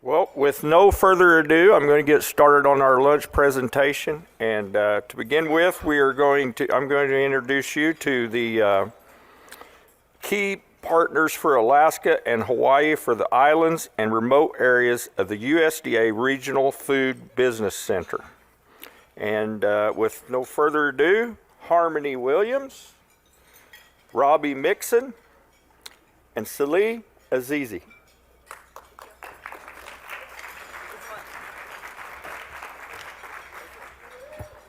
Well, with no further ado, I'm going to get started on our lunch presentation. And to begin with, I'm going to introduce you to the key partners for Alaska and Hawaii for the islands and remote areas of the USDA Regional Food Business Center. And with no further ado, Harmony Williams, Robbie Mixon, and Salih Azizi.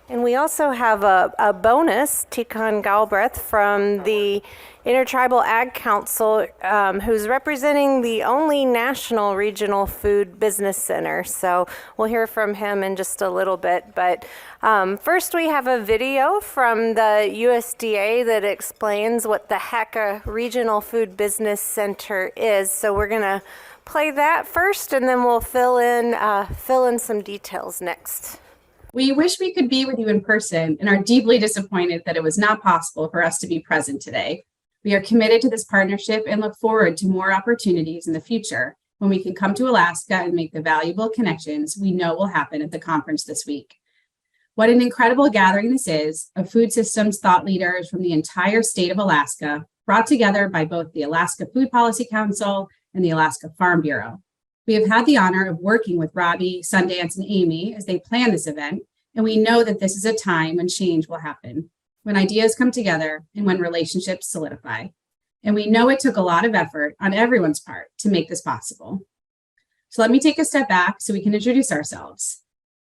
And we also have a bonus, Tikaan Galbreath from the Intertribal Ag Council, who's representing the only national regional food business center. So we'll hear from him in just a little bit. But first we have a video from the USDA that explains what the heck a regional food business center is. So we're going to play that first, and then we'll fill in some details next. We wish we could be with you in person and are deeply disappointed that it was not possible for us to be present today. We are committed to this partnership and look forward to more opportunities in the future when we can come to Alaska and make the valuable connections we know will happen at the conference this week. What an incredible gathering this is of food systems thought leaders from the entire state of Alaska, brought together by both the Alaska Food Policy Council and the Alaska Farm Bureau. We have had the honor of working with Robbie, Sundance, and Amy as they plan this event, and we know that this is a time when change will happen, when ideas come together and when relationships solidify. And we know it took a lot of effort on everyone's part to make this possible. So let me take a step back so we can introduce ourselves.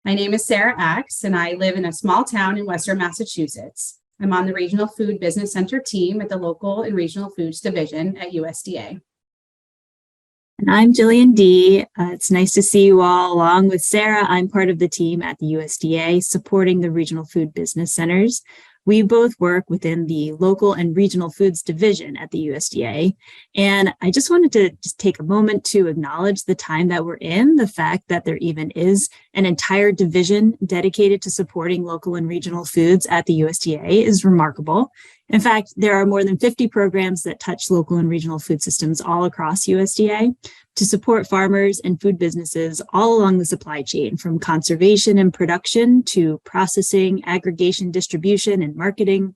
My name is Sarah Axe, and I live in a small town in Western Massachusetts. I'm on the Regional Food Business Center team at the Local and Regional Foods Division at USDA. And I'm Jillian D. It's nice to see you all along with Sarah. I'm part of the team at the USDA supporting the Regional Food Business Centers. We both work within the Local and Regional Foods Division at the USDA. And I just wanted to take a moment to acknowledge the time that we're in, the fact that there even is an entire division dedicated to supporting local and regional foods at the USDA is remarkable. In fact, there are more than 50 programs that touch local and regional food systems all across USDA to support farmers and food businesses all along the supply chain, from conservation and production to processing, aggregation, distribution, and marketing.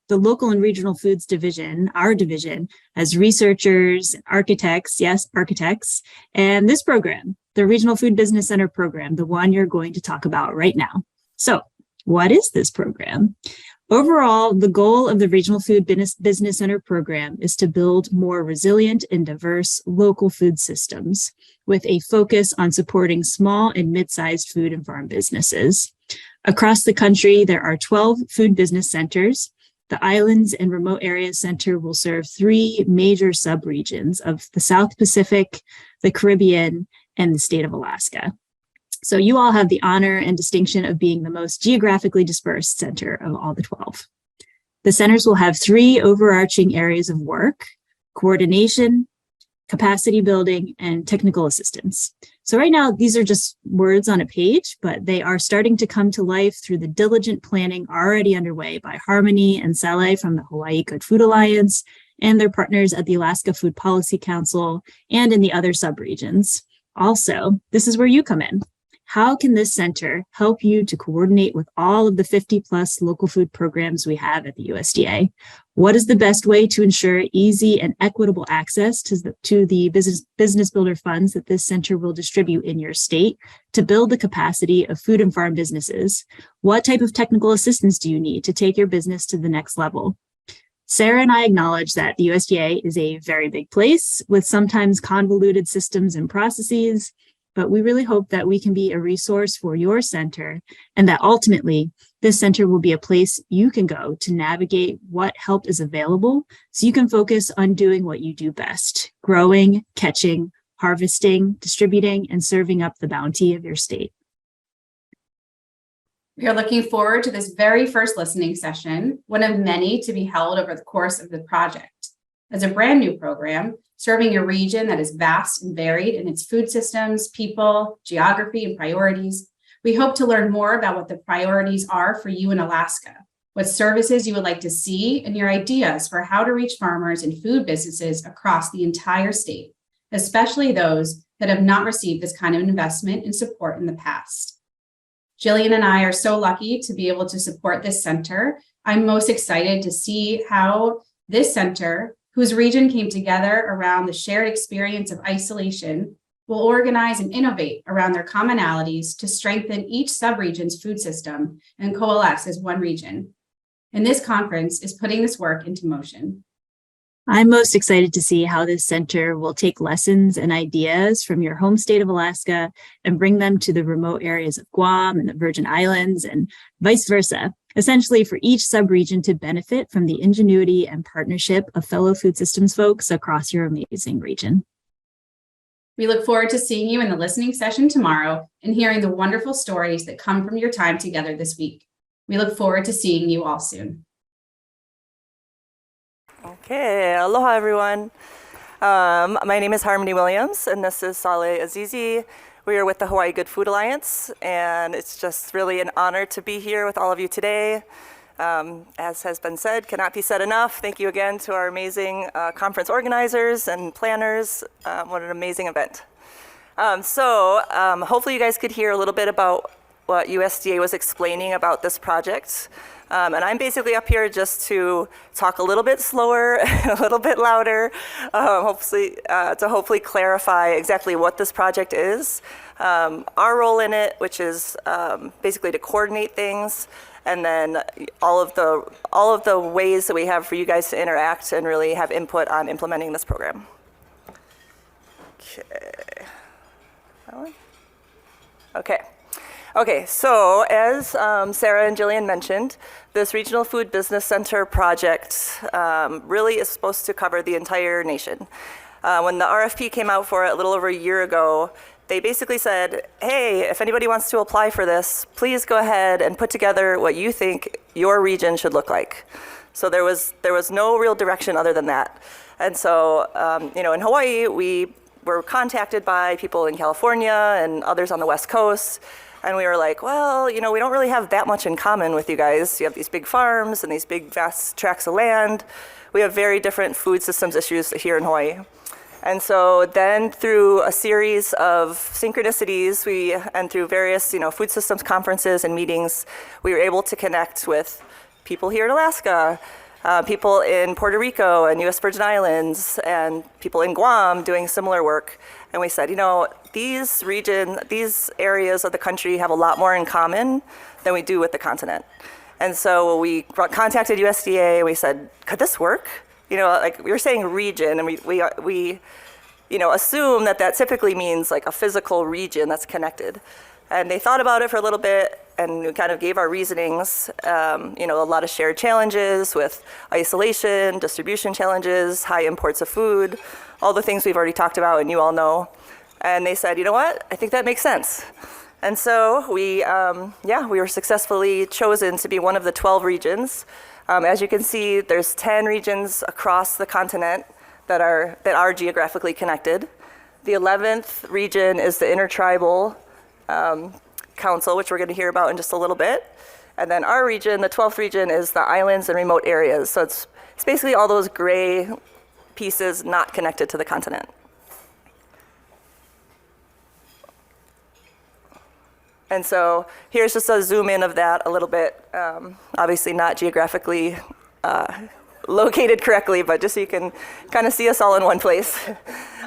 The Local and Regional Foods Division, our division, has researchers, architects, yes, architects, and this program, the Regional Food Business Center program, the one you're going to talk about right now. So, what is this program? Overall, the goal of the Regional Food Business Center program is to build more resilient and diverse local food systems with a focus on supporting small and mid-sized food and farm businesses. Across the country, there are 12 food business centers. The Islands and Remote Areas Center will serve 3 major subregions of the South Pacific, the Caribbean, and the state of Alaska. So you all have the honor and distinction of being the most geographically dispersed center of all the 12. The centers will have 3 overarching areas of work: coordination, capacity building, and technical assistance. So right now, these are just words on a page, but they are starting to come to life through the diligent planning already underway by Harmony and Saleh from the Hawaii Good Food Alliance and their partners at the Alaska Food Policy Council and in the other subregions. Also, this is where you come in. How can this center help you to coordinate with all of the 50 plus local food programs we have at the USDA? What is the best way to ensure easy and equitable access to the business builder funds that this center will distribute in your state to build the capacity of food and farm businesses? What type of technical assistance do you need to take your business to the next level? Sarah and I acknowledge that the USDA is a very big place with sometimes convoluted systems and processes, but we really hope that we can be a resource for your center and that ultimately this center will be a place you can go to navigate what help is available so you can focus on doing what you do best: growing, catching, harvesting, distributing, and serving up the bounty of your state. We are looking forward to this very first listening session, one of many to be held over the course of the project. As a brand new program, serving a region that is vast and varied in its food systems, people, geography, and priorities, we hope to learn more about what the priorities are for you in Alaska, what services you would like to see, and your ideas for how to reach farmers and food businesses across the entire state, especially those that have not received this kind of investment and support in the past. Jillian and I are so lucky to be able to support this center. I'm most excited to see how this center, whose region came together around the shared experience of isolation, will organize and innovate around their commonalities to strengthen each subregion's food system and coalesce as one region. And this conference is putting this work into motion. I'm most excited to see how this center will take lessons and ideas from your home state of Alaska and bring them to the remote areas of Guam and the Virgin Islands and vice versa, essentially for each subregion to benefit from the ingenuity and partnership of fellow food systems folks across your amazing region. We look forward to seeing you in the listening session tomorrow and hearing the wonderful stories that come from your time together this week. We look forward to seeing you all soon. Okay, aloha everyone. My name is Harmony Williams and this is Saleh Azizi. We are with the Hawaii Good Food Alliance and it's just really an honor to be here with all of you today. As has been said, cannot be said enough. Thank you again to our amazing conference organizers and planners. What an amazing event. Hopefully you guys could hear a little bit about what USDA was explaining about this project. And I'm basically up here just to talk a little bit slower, a little bit louder, to hopefully clarify exactly what this project is, our role in it, which is basically to coordinate things, and then all of the ways that we have for you guys to interact and really have input on implementing this program. Okay. That one? Okay, so as Sarah and Jillian mentioned, this Regional Food Business Center project really is supposed to cover the entire nation. When the RFP came out for it a little over a year ago, they basically said, hey, if anybody wants to apply for this, please go ahead and put together what you think your region should look like. So there was no real direction other than that. And so, in Hawaii, we were contacted by people in California and others on the West Coast. And we were like, well, we don't really have that much in common with you guys. You have these big farms and these big vast tracts of land. We have very different food systems issues here in Hawaii. And so then through a series of synchronicities, and through various, food systems conferences and meetings, we were able to connect with people here in Alaska, people in Puerto Rico and U.S. Virgin Islands, and people in Guam doing similar work. And we said, these areas of the country have a lot more in common than we do with the continent. And so we contacted USDA and we said, could this work? We were saying region, and we assume that typically means like a physical region that's connected. And they thought about it for a little bit and we kind of gave our reasonings, a lot of shared challenges with isolation, distribution challenges, high imports of food, all the things we've already talked about and you all know. And they said, you know what, I think that makes sense. And so we were successfully chosen to be one of the 12 regions. As you can see, there's 10 regions across the continent that are geographically connected. The 11th region is the Intertribal Council, which we're going to hear about in just a little bit. And then our region, the 12th region, is the islands and remote areas. So it's basically all those gray pieces not connected to the continent. And so here's just a zoom in of that a little bit. Obviously not geographically located correctly, but just so you can kind of see us all in one place.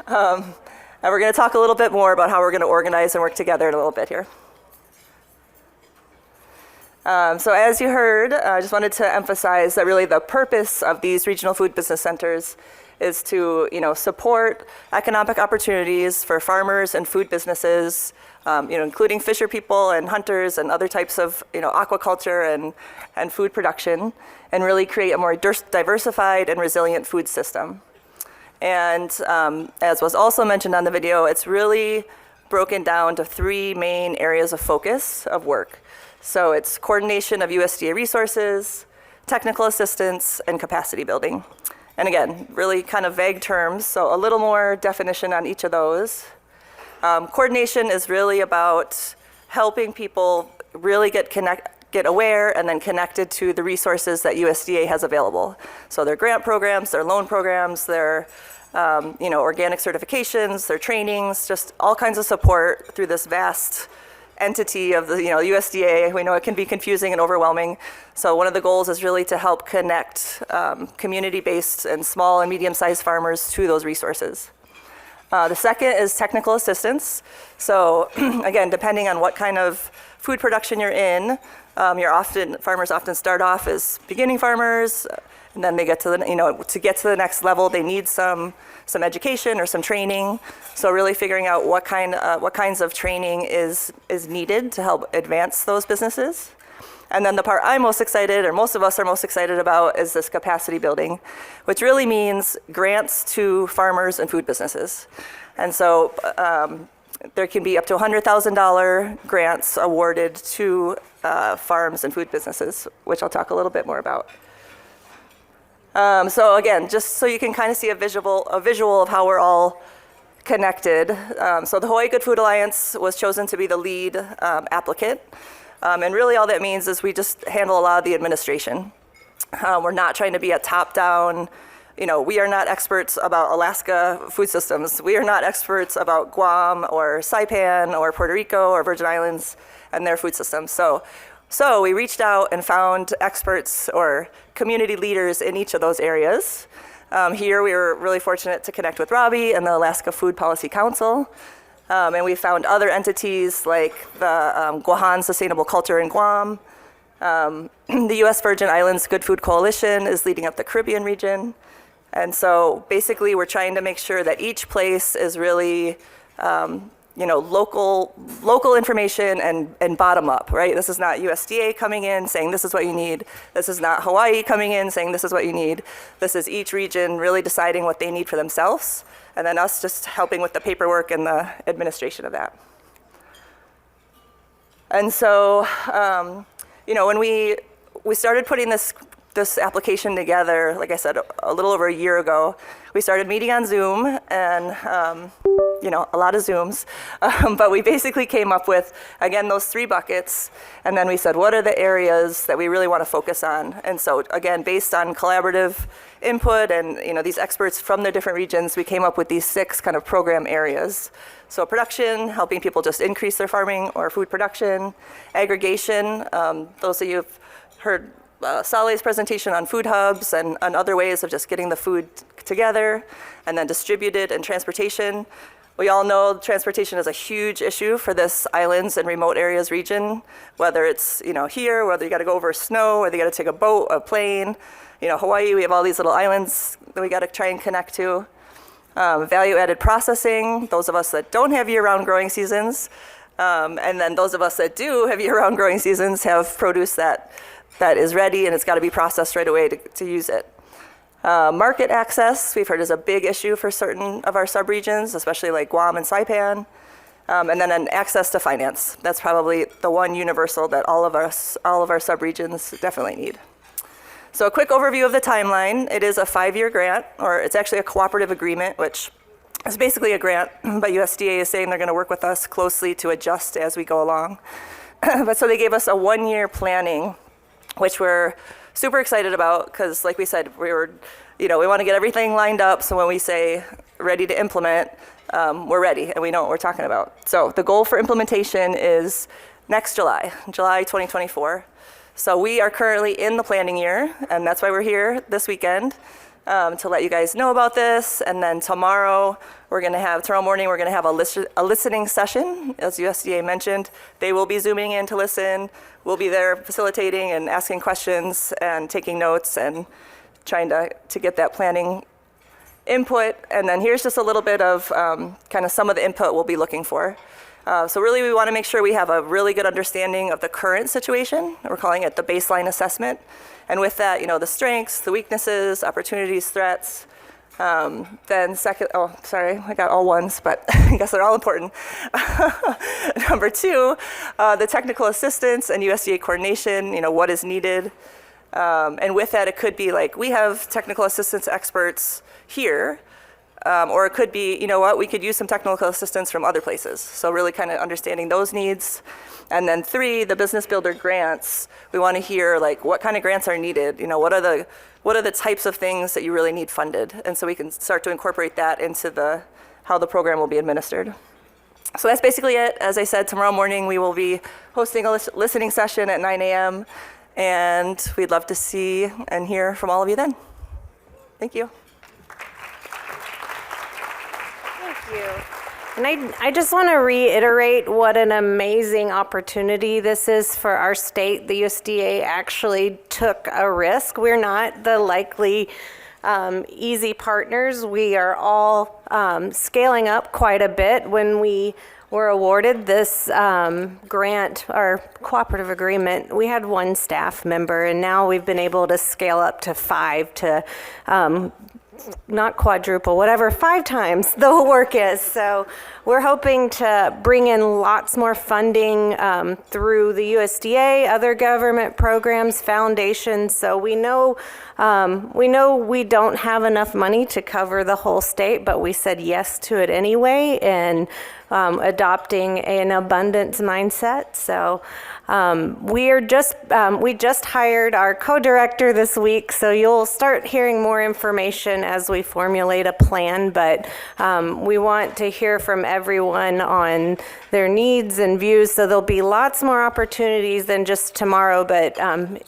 And we're going to talk a little bit more about how we're going to organize and work together in a little bit here. So as you heard, I just wanted to emphasize that really the purpose of these regional food business centers is to, support economic opportunities for farmers and food businesses, including fisher people and hunters and other types of, aquaculture and food production, and really create a more diversified and resilient food system. And as was also mentioned on the video, it's really broken down to 3 main areas of focus of work. So it's coordination of USDA resources, technical assistance, and capacity building. And again, really kind of vague terms, so a little more definition on each of those. Coordination is really about helping people really get aware and then connected to the resources that USDA has available. So their grant programs, their loan programs, their organic certifications, their trainings, just all kinds of support through this vast entity of the USDA. We know it can be confusing and overwhelming. So one of the goals is really to help connect community-based and small and medium-sized farmers to those resources. The second is technical assistance. So again, depending on what kind of food production you're in, farmers often start off as beginning farmers, and then they get to to get to the next level, they need some education or some training. So really figuring out what kinds of training is needed to help advance those businesses. And then the part I'm most excited, or most of us are most excited about, is this capacity building, which really means grants to farmers and food businesses. And so there can be up to $100,000 grants awarded to farms and food businesses, which I'll talk a little bit more about. So again, just so you can kind of see a visual of how we're all connected. So the Hawaii Good Food Alliance was chosen to be the lead applicant. And really all that means is we just handle a lot of the administration. We're not trying to be a top-down, we are not experts about Alaska food systems. We are not experts about Guam or Saipan or Puerto Rico or Virgin Islands and their food systems. So we reached out and found experts or community leaders in each of those areas. Here we were really fortunate to connect with Robbie and the Alaska Food Policy Council. And we found other entities like the Guahan Sustainable Culture in Guam. The U.S. Virgin Islands Good Food Coalition is leading up the Caribbean region. And so basically we're trying to make sure that each place is really local information and bottom up, right? This is not USDA coming in saying this is what you need. This is not Hawaii coming in saying this is what you need. This is each region really deciding what they need for themselves, and then us just helping with the paperwork and the administration of that. And so, when we started putting this application together, like I said, a little over a year ago, we started meeting on Zoom and, a lot of Zooms. But we basically came up with, again, those 3 buckets. And then we said, what are the areas that we really want to focus on? And so, again, based on collaborative input and, these experts from the different regions, we came up with these 6 kind of program areas. So production, helping people just increase their farming or food production. Aggregation, those of you who've heard Sale's presentation on food hubs and other ways of just getting the food together, and then distributed and transportation. We all know transportation is a huge issue for this islands and remote areas region, whether it's here, whether you got to go over snow, whether you got to take a boat, a plane. Hawaii, we have all these little islands that we got to try and connect to. Value-added processing, those of us that don't have year-round growing seasons, and then those of us that do have year-round growing seasons have produce that is ready and it's got to be processed right away to use it. Market access, we've heard, is a big issue for certain of our subregions, especially like Guam and Saipan. And then an access to finance. That's probably the one universal that all of our subregions definitely need. So a quick overview of the timeline. It is a 5-year grant, or it's actually a cooperative agreement, which is basically a grant, but USDA is saying they're going to work with us closely to adjust as we go along. But so they gave us a 1-year planning, which we're super excited about because, like we said, we want to get everything lined up. So when we say ready to implement, we're ready and we know what we're talking about. So the goal for implementation is next July 2024. So we are currently in the planning year, and that's why we're here this weekend to let you guys know about this. And then tomorrow morning, we're going to have a listening session, as USDA mentioned. They will be Zooming in to listen. We'll be there facilitating and asking questions and taking notes and trying to get that planning input. And then here's just a little bit of kind of some of the input we'll be looking for. So really, we want to make sure we have a really good understanding of the current situation. We're calling it the baseline assessment. And with that, the strengths, the weaknesses, opportunities, threats. Then second, I got all ones, but I guess they're all important. Number 2, the technical assistance and USDA coordination, what is needed. And with that, it could be like, we have technical assistance experts here, Or it could be, you know what, we could use some technical assistance from other places. So really kind of understanding those needs. And then 3, the business builder grants. We want to hear like what kind of grants are needed. You know, what are the types of things that you really need funded? And so we can start to incorporate that into how the program will be administered. So that's basically it. As I said, tomorrow morning we will be hosting a listening session at 9 a.m. And we'd love to see and hear from all of you then. Thank you. Thank you. And I just want to reiterate what an amazing opportunity this is for our state. The USDA actually took a risk. We're not the likely easy partners. We are all scaling up quite a bit. When we were awarded this grant or cooperative agreement, we had 1 staff member, and now we've been able to scale up to 5 to not quadruple, whatever, 5 times the work is. So we're hoping to bring in lots more funding through the USDA, other government programs, foundations. So we know we don't have enough money to cover the whole state, but we said yes to it anyway, and adopting an abundance mindset. So we just hired our co-director this week, so you'll start hearing more information as we formulate a plan, but we want to hear from everyone on their needs and views, so there'll be lots more opportunities than just tomorrow, but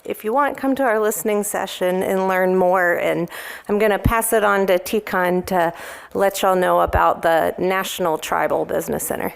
if you want, come to our listening session and learn more, and I'm going to pass it on to Tikaan to let y'all know about the National Tribal Business Center.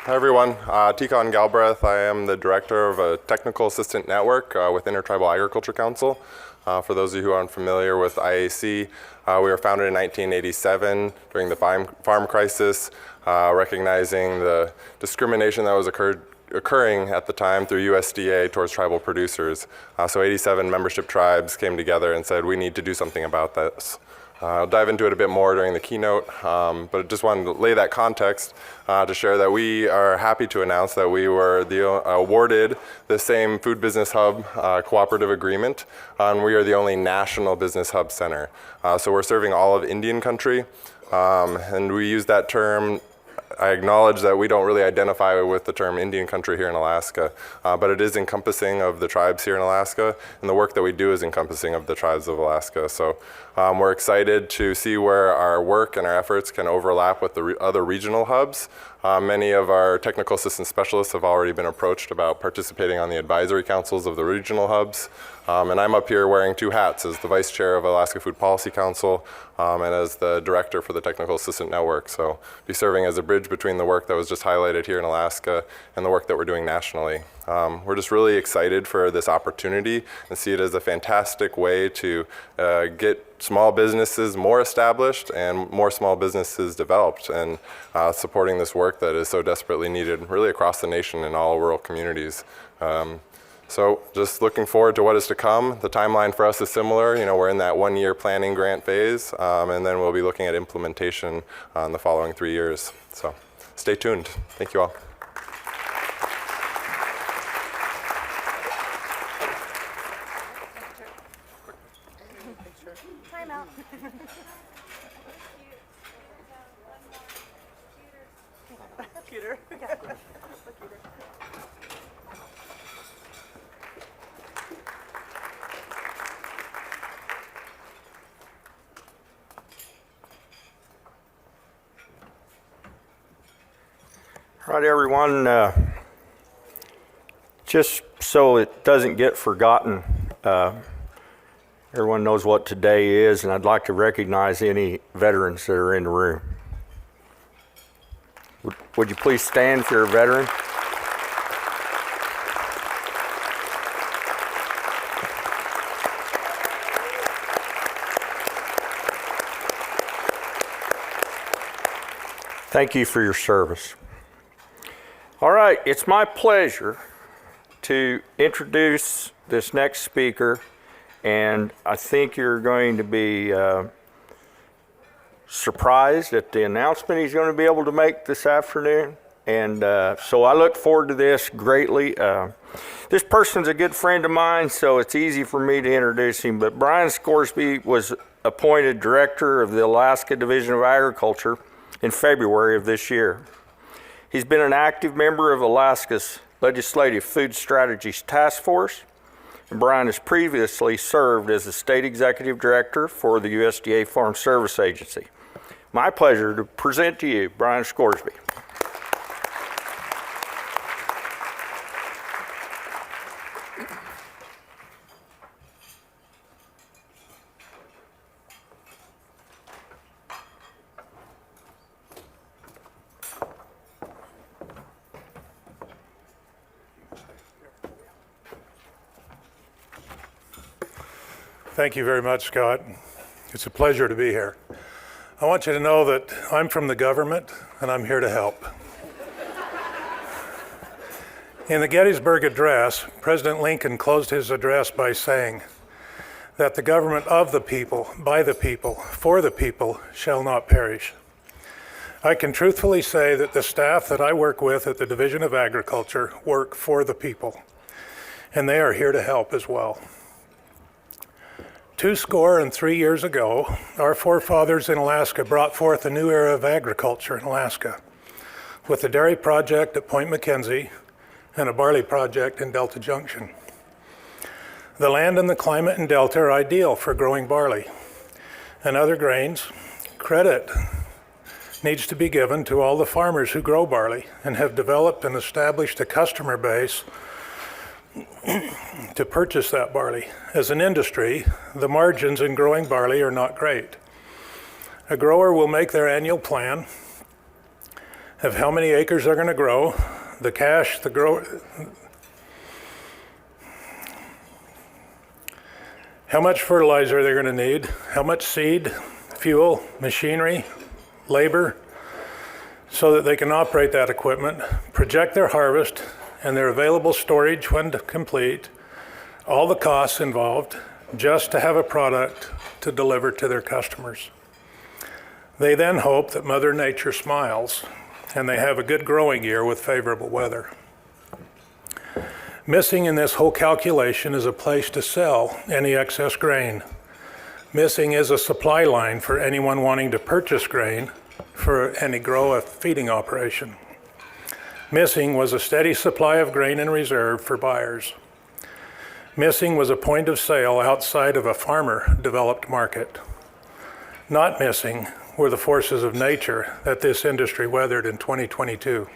Hi everyone, Tikaan Galbreath. I am the director of a technical assistant network with Intertribal Agriculture Council. For those of you who aren't familiar with IAC, we were founded in 1987 during the farm crisis, recognizing the discrimination that was occurring at the time through USDA towards tribal producers. So 87 membership tribes came together and said, we need to do something about this. I'll dive into it a bit more during the keynote, but I just wanted to lay that context to share that we are happy to announce that we were awarded the same Food Business Hub cooperative agreement, and we are the only national business hub center. So we're serving all of Indian country, and we use that term. I acknowledge that we don't really identify with the term Indian country here in Alaska, but it is encompassing of the tribes here in Alaska, and the work that we do is encompassing of the tribes of Alaska. So we're excited to see where our work and our efforts can overlap with the other regional hubs. Many of our technical assistance specialists have already been approached about participating on the advisory councils of the regional hubs. And I'm up here wearing 2 hats as the vice chair of Alaska Food Policy Council and as the director for the Technical Assistant Network. So be serving as a bridge between the work that was just highlighted here in Alaska and the work that we're doing nationally. We're just really excited for this opportunity and see it as a fantastic way to get small businesses more established and more small businesses developed, and supporting this work that is so desperately needed really across the nation in all rural communities. So just looking forward to what is to come. The timeline for us is similar. You know, we're in that 1-year planning grant phase, and then we'll be looking at implementation in the following 3 years. So stay tuned. Thank you all. All right, everyone, just so it doesn't get forgotten, everyone knows what today is, and I'd like to recognize any veterans that are in the room. Would you please stand if you're a veteran? Thank you for your service. All right, it's my pleasure to introduce this next speaker, and I think you're going to be surprised at the announcement he's going to be able to make this afternoon, and so I look forward to this greatly. This person's a good friend of mine, so it's easy for me to introduce him. But Brian Scoresby was appointed Director of the Alaska Division of Agriculture in February of this year. He's been an active member of Alaska's Legislative Food Strategies Task Force, and Brian has previously served as the State Executive Director for the USDA Farm Service Agency. My pleasure to present to you Brian Scoresby. Thank you very much, Scott. It's a pleasure to be here. I want you to know that I'm from the government and I'm here to help. In the Gettysburg Address, President Lincoln closed his address by saying that the government of the people, by the people, for the people shall not perish. I can truthfully say that the staff that I work with at the Division of Agriculture work for the people, and they are here to help as well. 23 years ago, our forefathers in Alaska brought forth a new era of agriculture in Alaska with a dairy project at Point McKenzie and a barley project in Delta Junction. The land and the climate in Delta are ideal for growing barley and other grains. Credit needs to be given to all the farmers who grow barley and have developed and established a customer base to purchase that barley. As an industry, the margins in growing barley are not great. A grower will make their annual plan of how many acres they're going to grow, the cash the grower, how much fertilizer they're going to need, how much seed, fuel, machinery, labor, so that they can operate that equipment, project their harvest, and their available storage when complete, all the costs involved, just to have a product to deliver to their customers. They then hope that Mother Nature smiles and they have a good growing year with favorable weather. Missing in this whole calculation is a place to sell any excess grain. Missing is a supply line for anyone wanting to purchase grain for any grow a feeding operation. Missing was a steady supply of grain in reserve for buyers. Missing was a point of sale outside of a farmer-developed market. Not missing were the forces of nature that this industry weathered in 2022.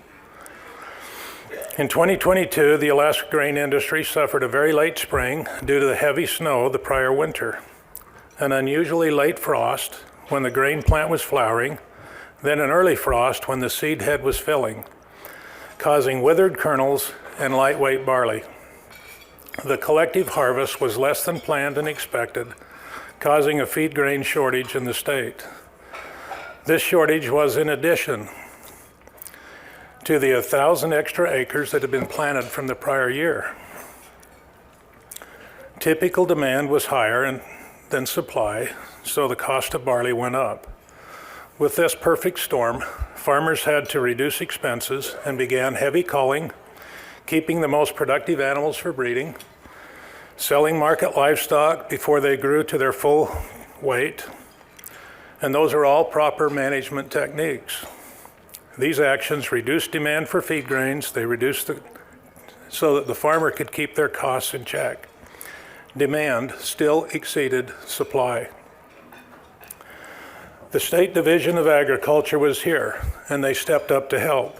In 2022, the Alaska grain industry suffered a very late spring due to the heavy snow the prior winter, an unusually late frost when the grain plant was flowering, then an early frost when the seed head was filling, causing withered kernels and lightweight barley. The collective harvest was less than planned and expected, causing a feed grain shortage in the state. This shortage was in addition to the 1,000 extra acres that had been planted from the prior year. Typical demand was higher than supply, so the cost of barley went up. With this perfect storm, farmers had to reduce expenses and began heavy culling, keeping the most productive animals for breeding, selling market livestock before they grew to their full weight, and those are all proper management techniques. These actions reduced demand for feed grains. They reduced so that the farmer could keep their costs in check. Demand still exceeded supply. The State Division of Agriculture was here, and they stepped up to help.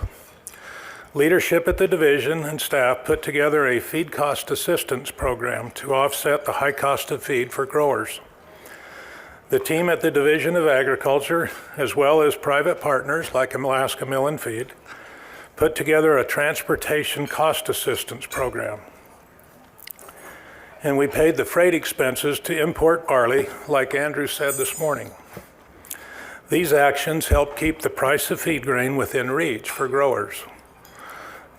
Leadership at the division and staff put together a feed cost assistance program to offset the high cost of feed for growers. The team at the Division of Agriculture, as well as private partners like Alaska Mill and Feed, put together a transportation cost assistance program. And we paid the freight expenses to import barley, like Andrew said this morning. These actions help keep the price of feed grain within reach for growers.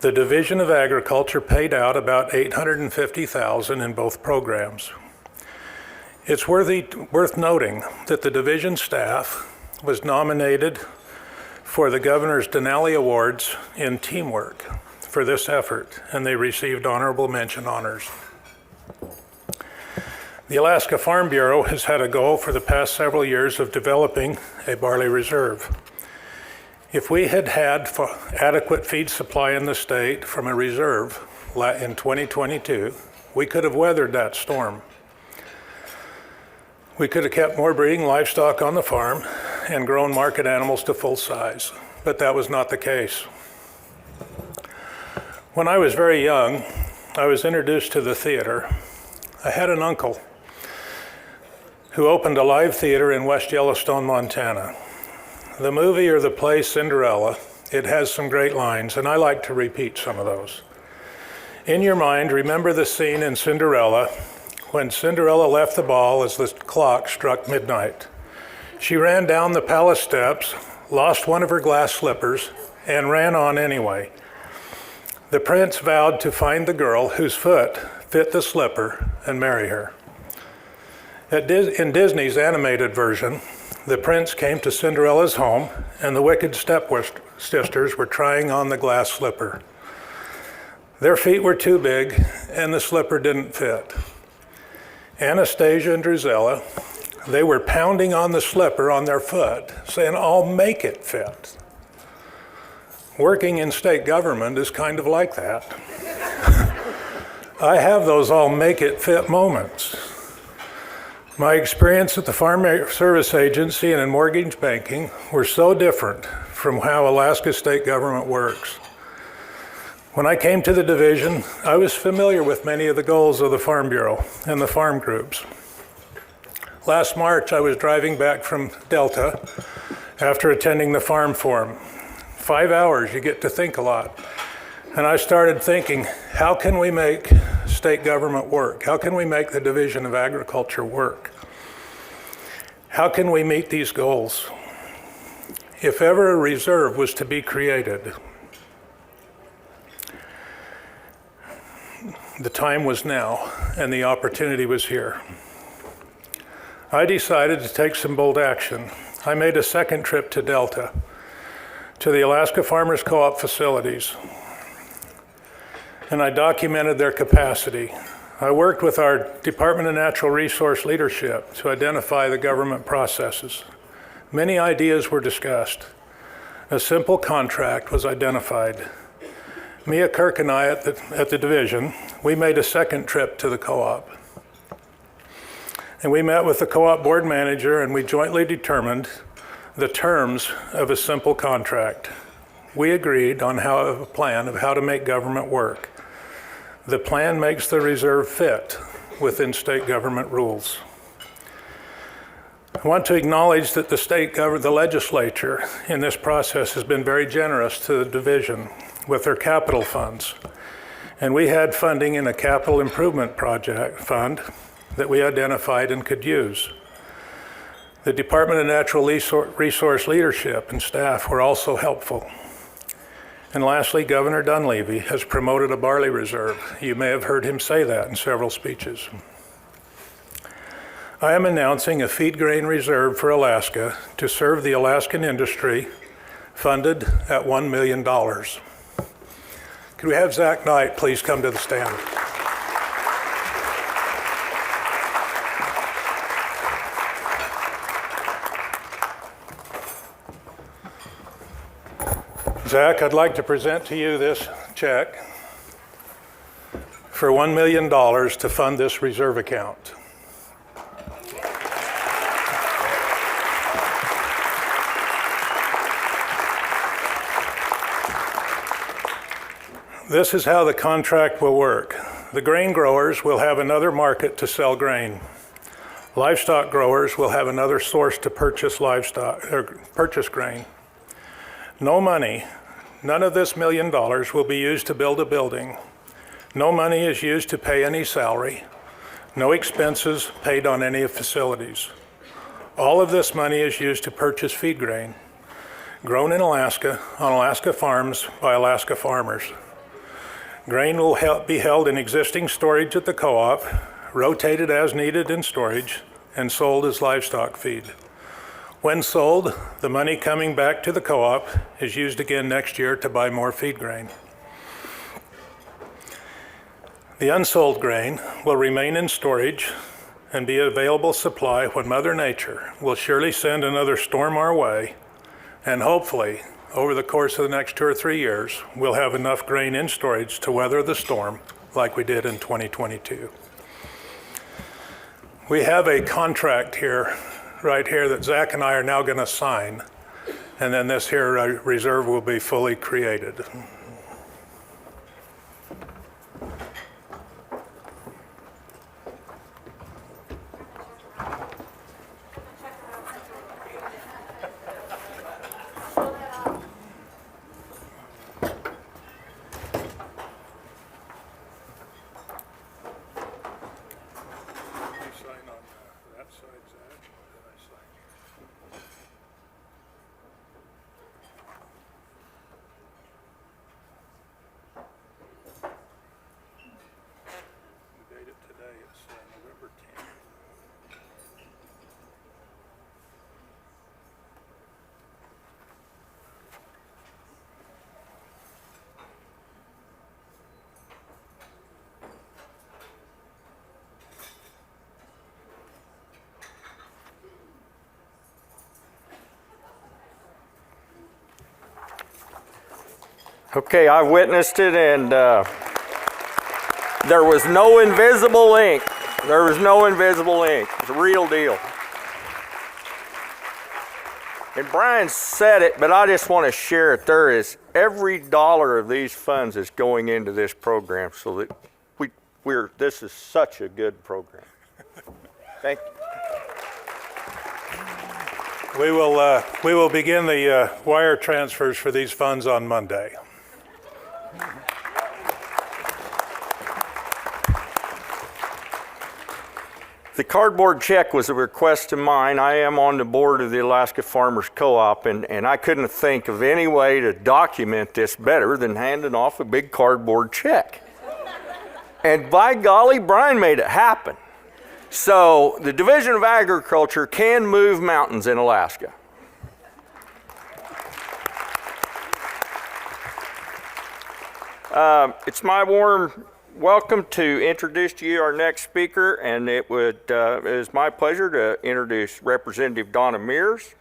The Division of Agriculture paid out about $850,000 in both programs. It's worth noting that the division staff was nominated for the Governor's Denali Awards in teamwork for this effort, and they received honorable mention honors. The Alaska Farm Bureau has had a goal for the past several years of developing a barley reserve. If we had had adequate feed supply in the state from a reserve in 2022, we could have weathered that storm. We could have kept more breeding livestock on the farm and grown market animals to full size, but that was not the case. When I was very young, I was introduced to the theater. I had an uncle who opened a live theater in West Yellowstone, Montana. The movie or the play Cinderella, it has some great lines, and I like to repeat some of those. In your mind, remember the scene in Cinderella when Cinderella left the ball as the clock struck midnight. She ran down the palace steps, lost one of her glass slippers, and ran on anyway. The prince vowed to find the girl whose foot fit the slipper and marry her. In Disney's animated version, the prince came to Cinderella's home, and the wicked stepsisters were trying on the glass slipper. Their feet were too big, and the slipper didn't fit. Anastasia and Drusilla, they were pounding on the slipper on their foot, saying, "I'll make it fit." Working in state government is kind of like that. I have those "I'll make it fit" moments. My experience at the Farm Service Agency and in mortgage banking were so different from how Alaska state government works. When I came to the division, I was familiar with many of the goals of the Farm Bureau and the farm groups. Last March, I was driving back from Delta after attending the Farm Forum. 5 hours, you get to think a lot. And I started thinking, how can we make state government work? How can we make the Division of Agriculture work? How can we meet these goals? If ever a reserve was to be created, the time was now, and the opportunity was here. I decided to take some bold action. I made a second trip to Delta, to the Alaska Farmers Co-op facilities, and I documented their capacity. I worked with our Department of Natural Resource leadership to identify the government processes. Many ideas were discussed. A simple contract was identified. Mia Kirk and I at the division, we made a second trip to the co-op. And we met with the co-op board manager, and we jointly determined the terms of a simple contract. We agreed on a plan of how to make government work. The plan makes the reserve fit within state government rules. I want to acknowledge that the legislature in this process has been very generous to the division with their capital funds. And we had funding in a capital improvement project fund that we identified and could use. The Department of Natural Resource leadership and staff were also helpful. And lastly, Governor Dunleavy has promoted a barley reserve. You may have heard him say that in several speeches. I am announcing a feed grain reserve for Alaska to serve the Alaskan industry, funded at $1 million. Could we have Zach Knight please come to the stand? Zach, I'd like to present to you this check for $1 million to fund this reserve account. This is how the contract will work. The grain growers will have another market to sell grain. Livestock growers will have another source to purchase grain. No money, none of this $1 million will be used to build a building. No money is used to pay any salary. No expenses paid on any facilities. All of this money is used to purchase feed grain, grown in Alaska, on Alaska farms by Alaska farmers. Grain will be held in existing storage at the co-op, rotated as needed in storage, and sold as livestock feed. When sold, the money coming back to the co-op is used again next year to buy more feed grain. The unsold grain will remain in storage and be available supply when Mother Nature will surely send another storm our way, and hopefully, over the course of the next 2 or 3 years, we'll have enough grain in storage to weather the storm like we did in 2022. We have a contract here, right here, that Zach and I are now going to sign, and then this here reserve will be fully created. Okay, I witnessed it, and there was no invisible ink. There was no invisible ink. It's a real deal. And Brian said it, but I just want to share it. There is every dollar of these funds is going into this program, so that this is such a good program. Thank you. We will begin the wire transfers for these funds on Monday. The cardboard check was a request of mine. I am on the board of the Alaska Farmers Co-op, and I couldn't think of any way to document this better than handing off a big cardboard check. And by golly, Brian made it happen. So the Division of Agriculture can move mountains in Alaska. It's my warm welcome to introduce to you our next speaker, and it is my pleasure to introduce Representative Donna Mears.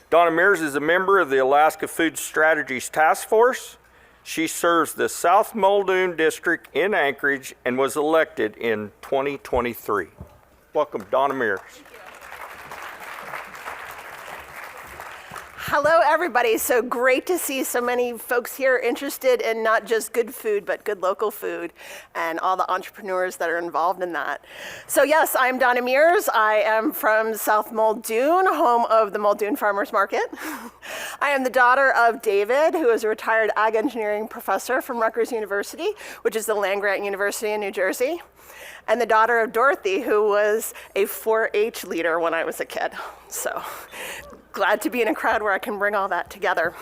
Donna Mears is a member of the Alaska Food Strategies Task Force. She serves the South Muldoon District in Anchorage and was elected in 2023. Welcome, Donna Mears. Hello, everybody. So great to see so many folks here interested in not just good food, but good local food, and all the entrepreneurs that are involved in that. So yes, I'm Donna Mears. I am from South Muldoon, home of the Muldoon Farmers Market. I am the daughter of David, who is a retired ag engineering professor from Rutgers University, which is the land-grant university in New Jersey, and the daughter of Dorothy, who was a 4-H leader when I was a kid. So glad to be in a crowd where I can bring all that together.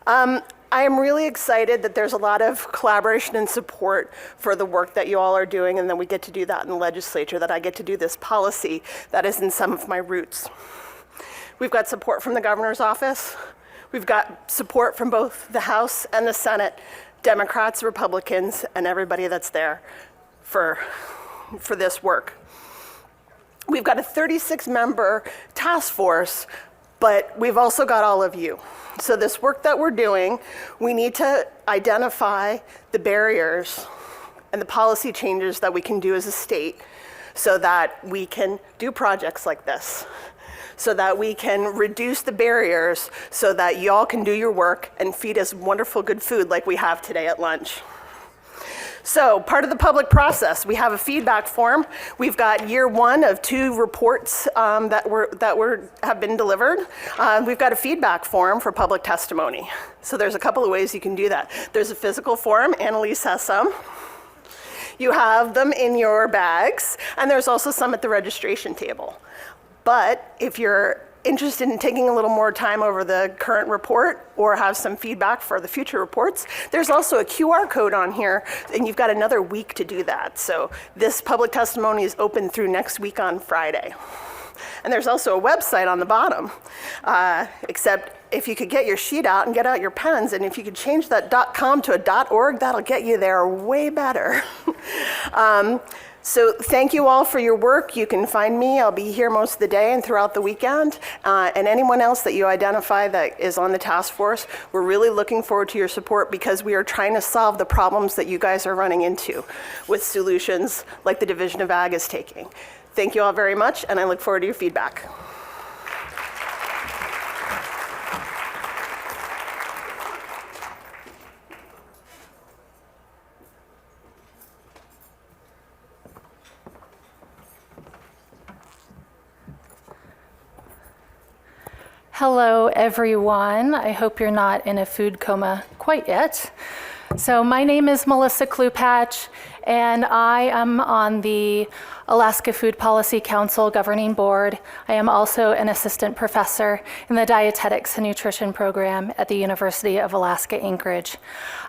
I am really excited that there's a lot of collaboration and support for the work that you all are doing, and then we get to do that in the legislature, that I get to do this policy that is in some of my roots. We've got support from the governor's office. We've got support from both the House and the Senate, Democrats, Republicans, and everybody that's there for this work. We've got a 36-member task force, but we've also got all of you. So this work that we're doing, we need to identify the barriers and the policy changes that we can do as a state so that we can do projects like this, so that we can reduce the barriers so that y'all can do your work and feed us wonderful good food like we have today at lunch. So part of the public process, we have a feedback form. We've got year 1 of 2 reports that have been delivered. We've got a feedback form for public testimony. So there's a couple of ways you can do that. There's a physical form, Annalise has some. You have them in your bags, and there's also some at the registration table. But if you're interested in taking a little more time over the current report or have some feedback for the future reports, there's also a QR code on here, and you've got another week to do that. So this public testimony is open through next week on Friday. And there's also a website on the bottom, except if you could get your sheet out and get out your pens, and if you could change that .com to a .org, that'll get you there way better. So thank you all for your work. You can find me. I'll be here most of the day and throughout the weekend. And anyone else that you identify that is on the task force, we're really looking forward to your support because we are trying to solve the problems that you guys are running into with solutions like the Division of Ag is taking. Thank you all very much, and I look forward to your feedback. Hello, everyone. I hope you're not in a food coma quite yet. So my name is Melissa Klupatch, and I am on the Alaska Food Policy Council Governing Board. I am also an assistant professor in the Dietetics and Nutrition program at the University of Alaska Anchorage.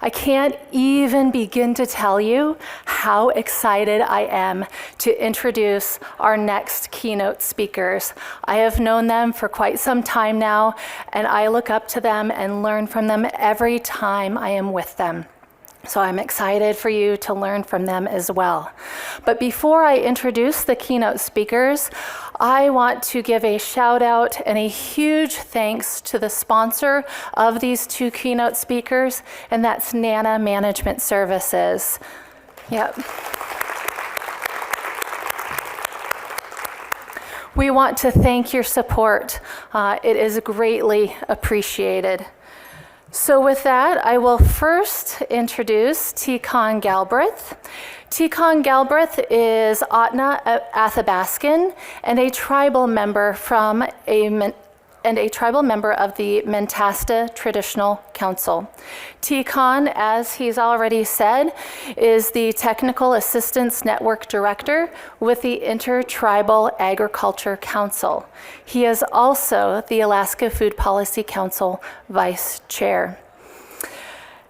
I can't even begin to tell you how excited I am to introduce our next keynote speakers. I have known them for quite some time now, and I look up to them and learn from them every time I am with them. So I'm excited for you to learn from them as well. But before I introduce the keynote speakers, I want to give a shout out and a huge thanks to the sponsor of these two keynote speakers, and that's NANA Management Services. Yep. We want to thank your support. It is greatly appreciated. So with that, I will first introduce Tikaan Galbreath. Tikaan Galbreath is Otna Athabaskan and a tribal member of the Mentasta Traditional Council. Tikaan, as he's already said, is the Technical Assistance Network Director with the Intertribal Agriculture Council. He is also the Alaska Food Policy Council Vice Chair.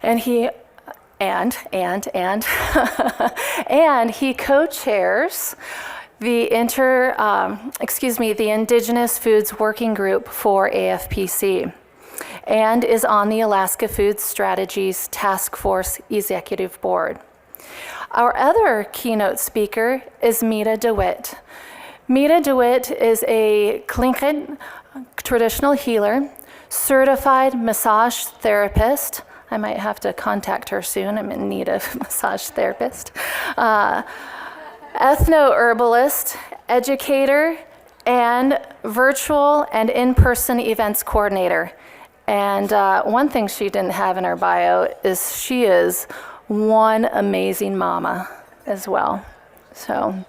And he co-chairs the Indigenous Foods Working Group for AFPC, and is on the Alaska Food Strategies Task Force Executive Board. Our other keynote speaker is Meda Dewitt. Meda Dewitt is a Tlingit traditional healer, certified massage therapist. I might have to contact her soon. I'm in need of a massage therapist. Ethno-herbalist, educator, and virtual and in-person events coordinator. And one thing she didn't have in her bio is she is one amazing mama as well. So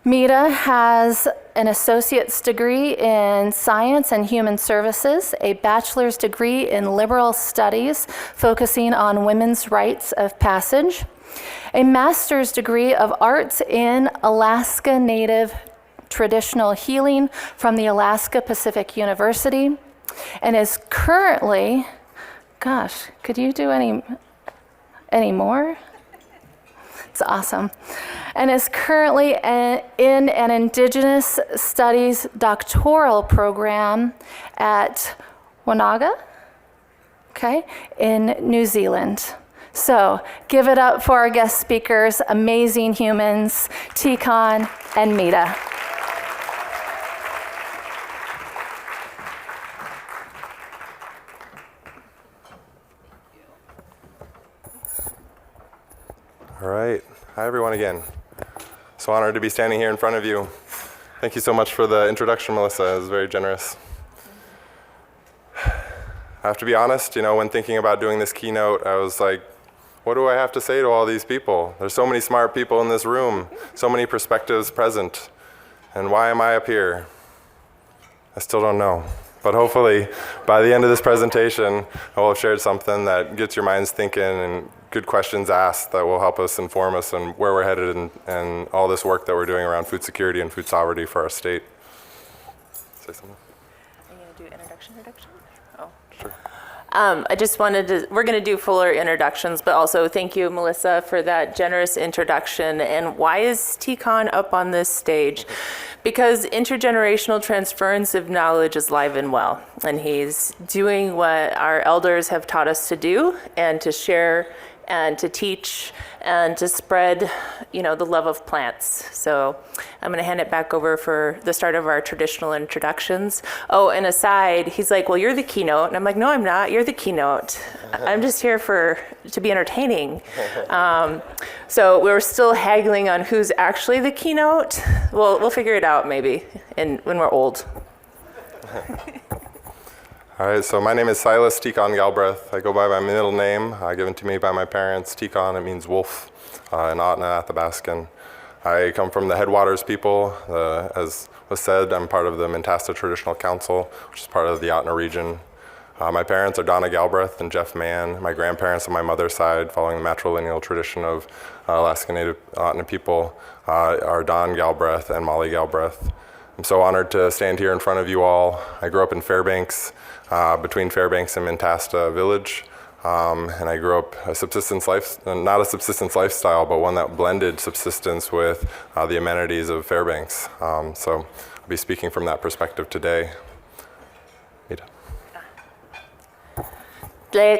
Meda has an associate's degree in science and human services, a bachelor's degree in liberal studies focusing on women's rites of passage, a master's degree of arts in Alaska Native traditional healing from the Alaska Pacific University, and is currently, gosh, could you do any more? It's awesome. And is currently in an Indigenous Studies doctoral program at Wanaga, okay, in New Zealand. So give it up for our guest speakers, amazing humans, Tikaan and Meda. All right. Hi, everyone, again. So honored to be standing here in front of you. Thank you so much for the introduction, Melissa. It was very generous. I have to be honest, when thinking about doing this keynote, I was like, what do I have to say to all these people? There's so many smart people in this room, so many perspectives present, and why am I up here? I still don't know. But hopefully, by the end of this presentation, I will have shared something that gets your minds thinking and good questions asked that will help us inform us on where we're headed and all this work that we're doing around food security and food sovereignty for our state. Say something. Are you going to do introduction? Oh, sure. I just wanted to, we're going to do fuller introductions, but also thank you, Melissa, for that generous introduction. And why is Tikaan up on this stage? Because intergenerational transference of knowledge is alive and well. And he's doing what our elders have taught us to do, and to share and to teach and to spread, you know, the love of plants. So I'm going to hand it back over for the start of our traditional introductions. Oh, and aside, he's like, well, you're the keynote. And I'm like, no, I'm not. You're the keynote. I'm just here to be entertaining. So we're still haggling on who's actually the keynote. We'll figure it out maybe when we're old. All right, so my name is Silas Tikaan Galbreath. I go by my middle name, given to me by my parents. Tikaan, it means wolf in Otna, Athabaskan. I come from the Headwaters people. As was said, I'm part of the Mentasta Traditional Council, which is part of the Otna region. My parents are Donna Galbreath and Jeff Mann. My grandparents on my mother's side, following the matrilineal tradition of Alaskan Native Otna people, are Don Galbreath and Molly Galbreath. I'm so honored to stand here in front of you all. I grew up in Fairbanks, between Fairbanks and Mentasta Village, and I grew up not a subsistence lifestyle, but one that blended subsistence with the amenities of Fairbanks. So I'll be speaking from that perspective today. Meda.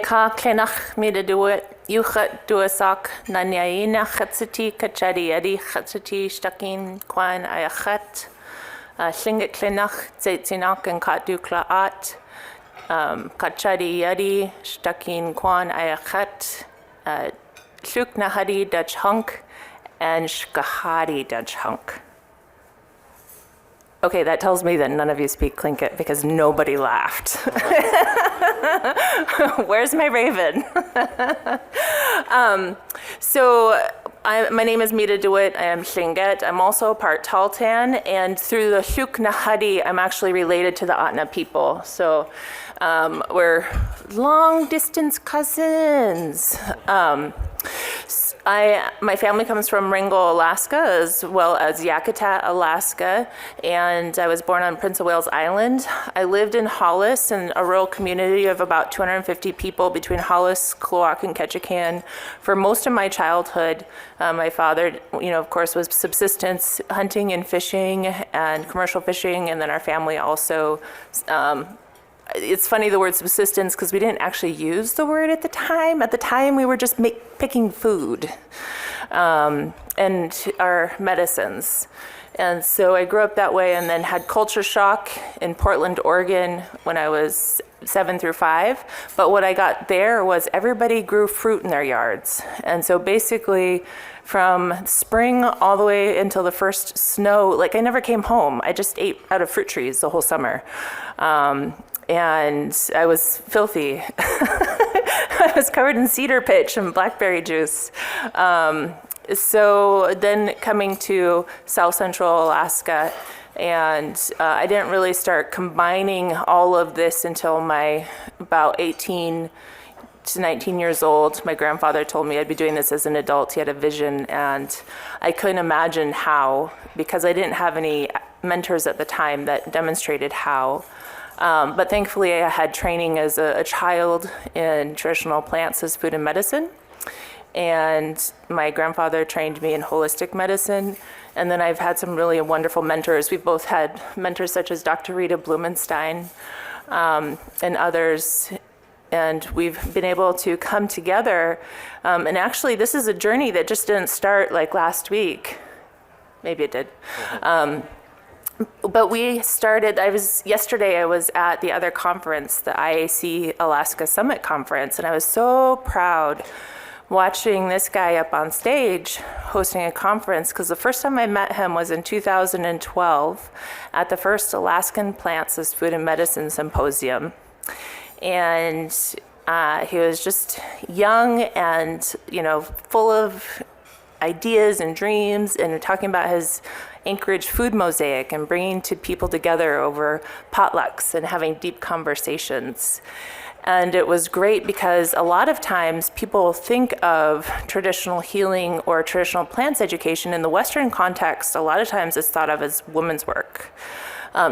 Ka klenach Meda Dewitt, yuchat duasak nanyaina chatsati kachadi adi chatsati shtakin kwan ayachat, shingat klenach tzitzinak and katu klaat, kachadi yadi shtakin kwan ayachat, shuk nahadi dutch hunk, and shkahadi dutch hunk. Okay, that tells me that none of you speak Tlingit because nobody laughed. Where's my raven? My name is Meda Dewitt. I am Tlingit. I'm also part Tahltan, and through the Shuk Nahadi, I'm actually related to the Otna people. So we're long distance cousins. My family comes from Wrangell, Alaska, as well as Yakutat, Alaska, and I was born on Prince of Wales Island. I lived in Hollis, in a rural community of about 250 people between Hollis, Klawock, and Ketchikan for most of my childhood. My father, of course, was subsistence hunting and fishing and commercial fishing, and then our family also it's funny, the word subsistence, because we didn't actually use the word at the time. At the time, we were just picking food and our medicines. And so I grew up that way, and then had culture shock in Portland, Oregon when I was 7 through 5. But what I got there was everybody grew fruit in their yards. And so basically from spring all the way until the first snow, I never came home. I just ate out of fruit trees the whole summer. And I was filthy. I was covered in cedar pitch and blackberry juice. So then coming to South Central Alaska, and I didn't really start combining all of this until my about 18 to 19 years old. My grandfather told me I'd be doing this as an adult. He had a vision, and I couldn't imagine how, because I didn't have any mentors at the time that demonstrated how. But thankfully, I had training as a child in traditional plants as food and medicine. And my grandfather trained me in holistic medicine. And then I've had some really wonderful mentors. We've both had mentors such as Dr. Rita Blumenstein and others. And we've been able to come together. And actually, this is a journey that just didn't start last week. Maybe it did. But we started, yesterday I was at the other conference, the IAC Alaska Summit Conference, and I was so proud watching this guy up on stage hosting a conference, because the first time I met him was in 2012 at the first Alaskan Plants as Food and Medicine Symposium. And he was just young and, full of ideas and dreams, and talking about his Anchorage food mosaic and bringing people together over potlucks and having deep conversations. And it was great because a lot of times people think of traditional healing or traditional plants education in the Western context. A lot of times it's thought of as women's work.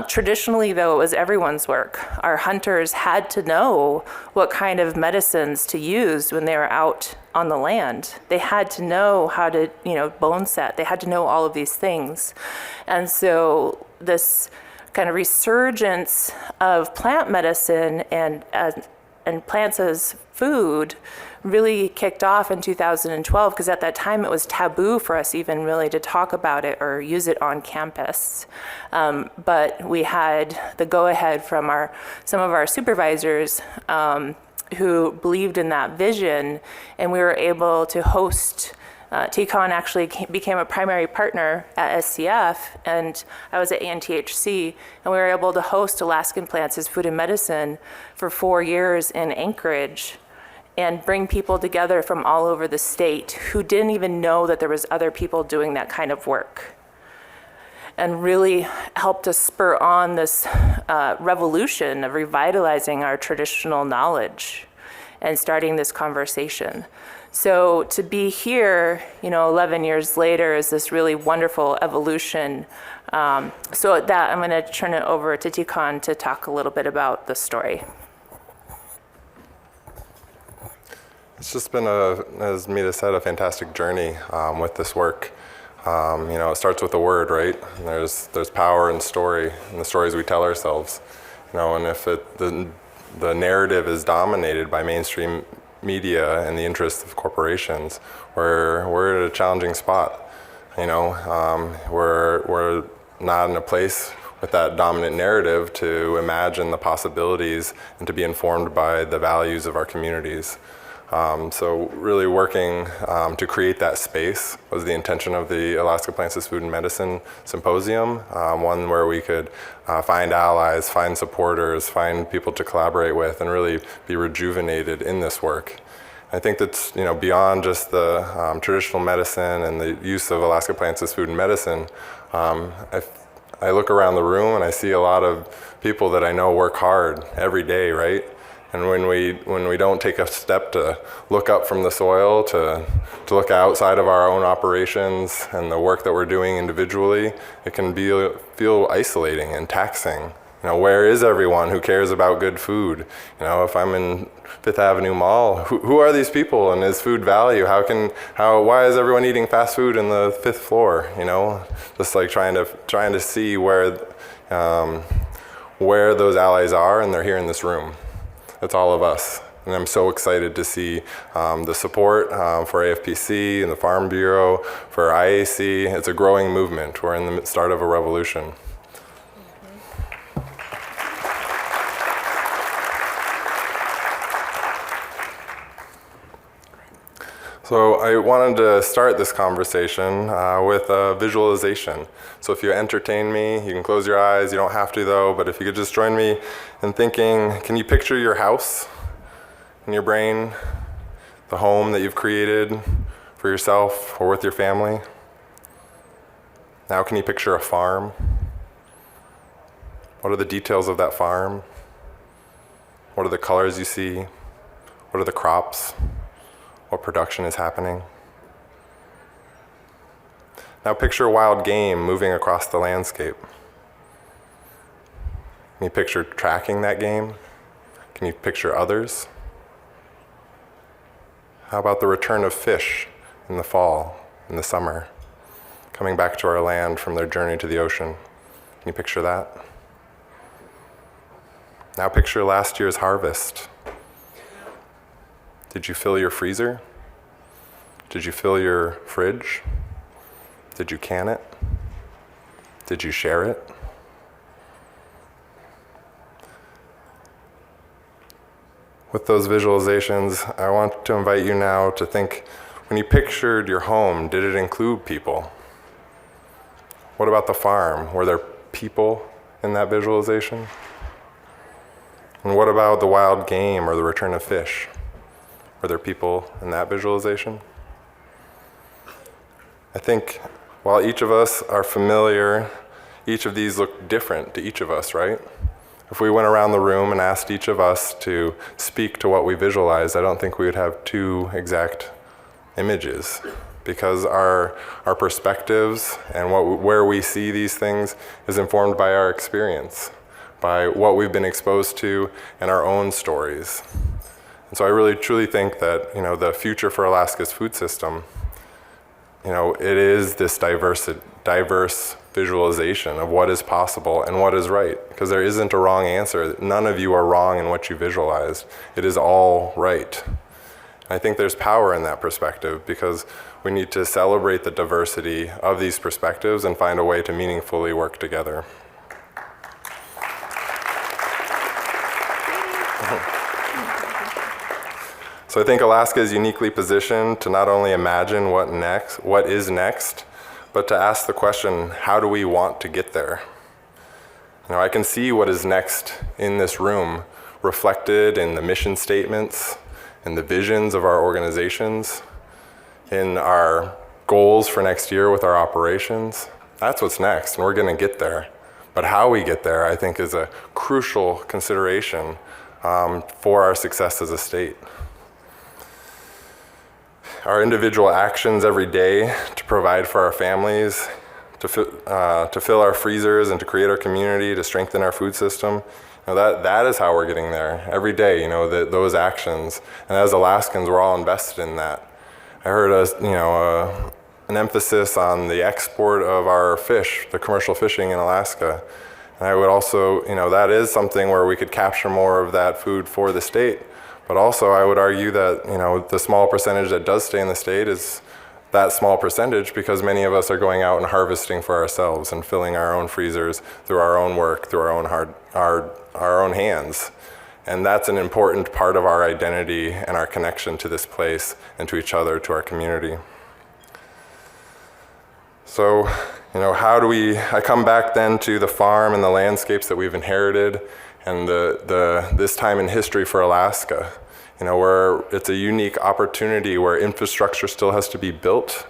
Traditionally, though, it was everyone's work. Our hunters had to know what kind of medicines to use when they were out on the land. They had to know how to, bone set. They had to know all of these things. And so this kind of resurgence of plant medicine and plants as food really kicked off in 2012, because at that time it was taboo for us even really to talk about it or use it on campus. But we had the go-ahead from some of our supervisors who believed in that vision, and we were able to host. Tikaan actually became a primary partner at SCF, and I was at ANTHC, and we were able to host Alaskan Plants as Food and Medicine for 4 years in Anchorage, and bring people together from all over the state who didn't even know that there was other people doing that kind of work, and really helped us spur on this revolution of revitalizing our traditional knowledge and starting this conversation. So to be here, 11 years later is this really wonderful evolution. So at that, I'm gonna turn it over to Tikaan to talk a little bit about the story. It's just been, as Meda said, a fantastic journey with this work. It starts with a word, right? And there's power in story, and the stories we tell ourselves. And if the narrative is dominated by mainstream media and the interests of corporations, we're at a challenging spot. We're not in a place with that dominant narrative to imagine the possibilities and to be informed by the values of our communities. So really working to create that space was the intention of the Alaska Plants as Food and Medicine Symposium, one where we could find allies, find supporters, find people to collaborate with, and really be rejuvenated in this work. I think that's beyond just the traditional medicine and the use of Alaska Plants as Food and Medicine. I look around the room and I see a lot of people that I know work hard every day, right? And when we don't take a step to look up from the soil, to look outside of our own operations and the work that we're doing individually, it can feel isolating and taxing. Where is everyone who cares about good food? If I'm in Fifth Avenue Mall, who are these people, and is food value? Why is everyone eating fast food in the 5th floor? Just like trying to see where those allies are, and they're here in this room. It's all of us. And I'm so excited to see the support for AFPC and the Farm Bureau, for IAC. It's a growing movement. We're in the start of a revolution. So I wanted to start this conversation with a visualization. So if you entertain me, you can close your eyes. You don't have to though, but if you could just join me in thinking, can you picture your house in your brain, the home that you've created for yourself or with your family? Now can you picture a farm? What are the details of that farm? What are the colors you see? What are the crops? What production is happening? Now picture wild game moving across the landscape. Can you picture tracking that game? Can you picture others? How about the return of fish in the fall, in the summer, coming back to our land from their journey to the ocean? Can you picture that? Now picture last year's harvest. Did you fill your freezer? Did you fill your fridge? Did you can it? Did you share it? With those visualizations, I want to invite you now to think, when you pictured your home, did it include people? What about the farm? Were there people in that visualization? And what about the wild game or the return of fish? Were there people in that visualization? I think while each of us are familiar, each of these look different to each of us, right? If we went around the room and asked each of us to speak to what we visualized, I don't think we would have two exact images. because our perspectives and where we see these things is informed by our experience, by what we've been exposed to and our own stories. And so I really truly think that, you know, the future for Alaska's food system, you know, it is this diverse visualization of what is possible and what is right, because there isn't a wrong answer. None of you are wrong in what you visualized. It is all right. I think there's power in that perspective, because we need to celebrate the diversity of these perspectives and find a way to meaningfully work together. So I think Alaska is uniquely positioned to not only imagine what is next, but to ask the question, how do we want to get there? You know, I can see what is next in this room reflected in the mission statements, in the visions of our organizations, in our goals for next year with our operations. That's what's next, and we're gonna get there. But how we get there, I think, is a crucial consideration for our success as a state. Our individual actions every day to provide for our families, to fill our freezers and to create our community, to strengthen our food system, you know, that is how we're getting there every day, you know, those actions. And as Alaskans, we're all invested in that. I heard an emphasis on the export of our fish, the commercial fishing in Alaska. And I would also, you know, that is something where we could capture more of that food for the state. But also, I would argue that, you know, the small percentage that does stay in the state is that small percentage because many of us are going out and harvesting for ourselves and filling our own freezers through our own work, through our own hands. And that's an important part of our identity and our connection to this place and to each other, to our community. So, you know, I come back then to the farm and the landscapes that we've inherited, and this time in history for Alaska, you know, where it's a unique opportunity where infrastructure still has to be built,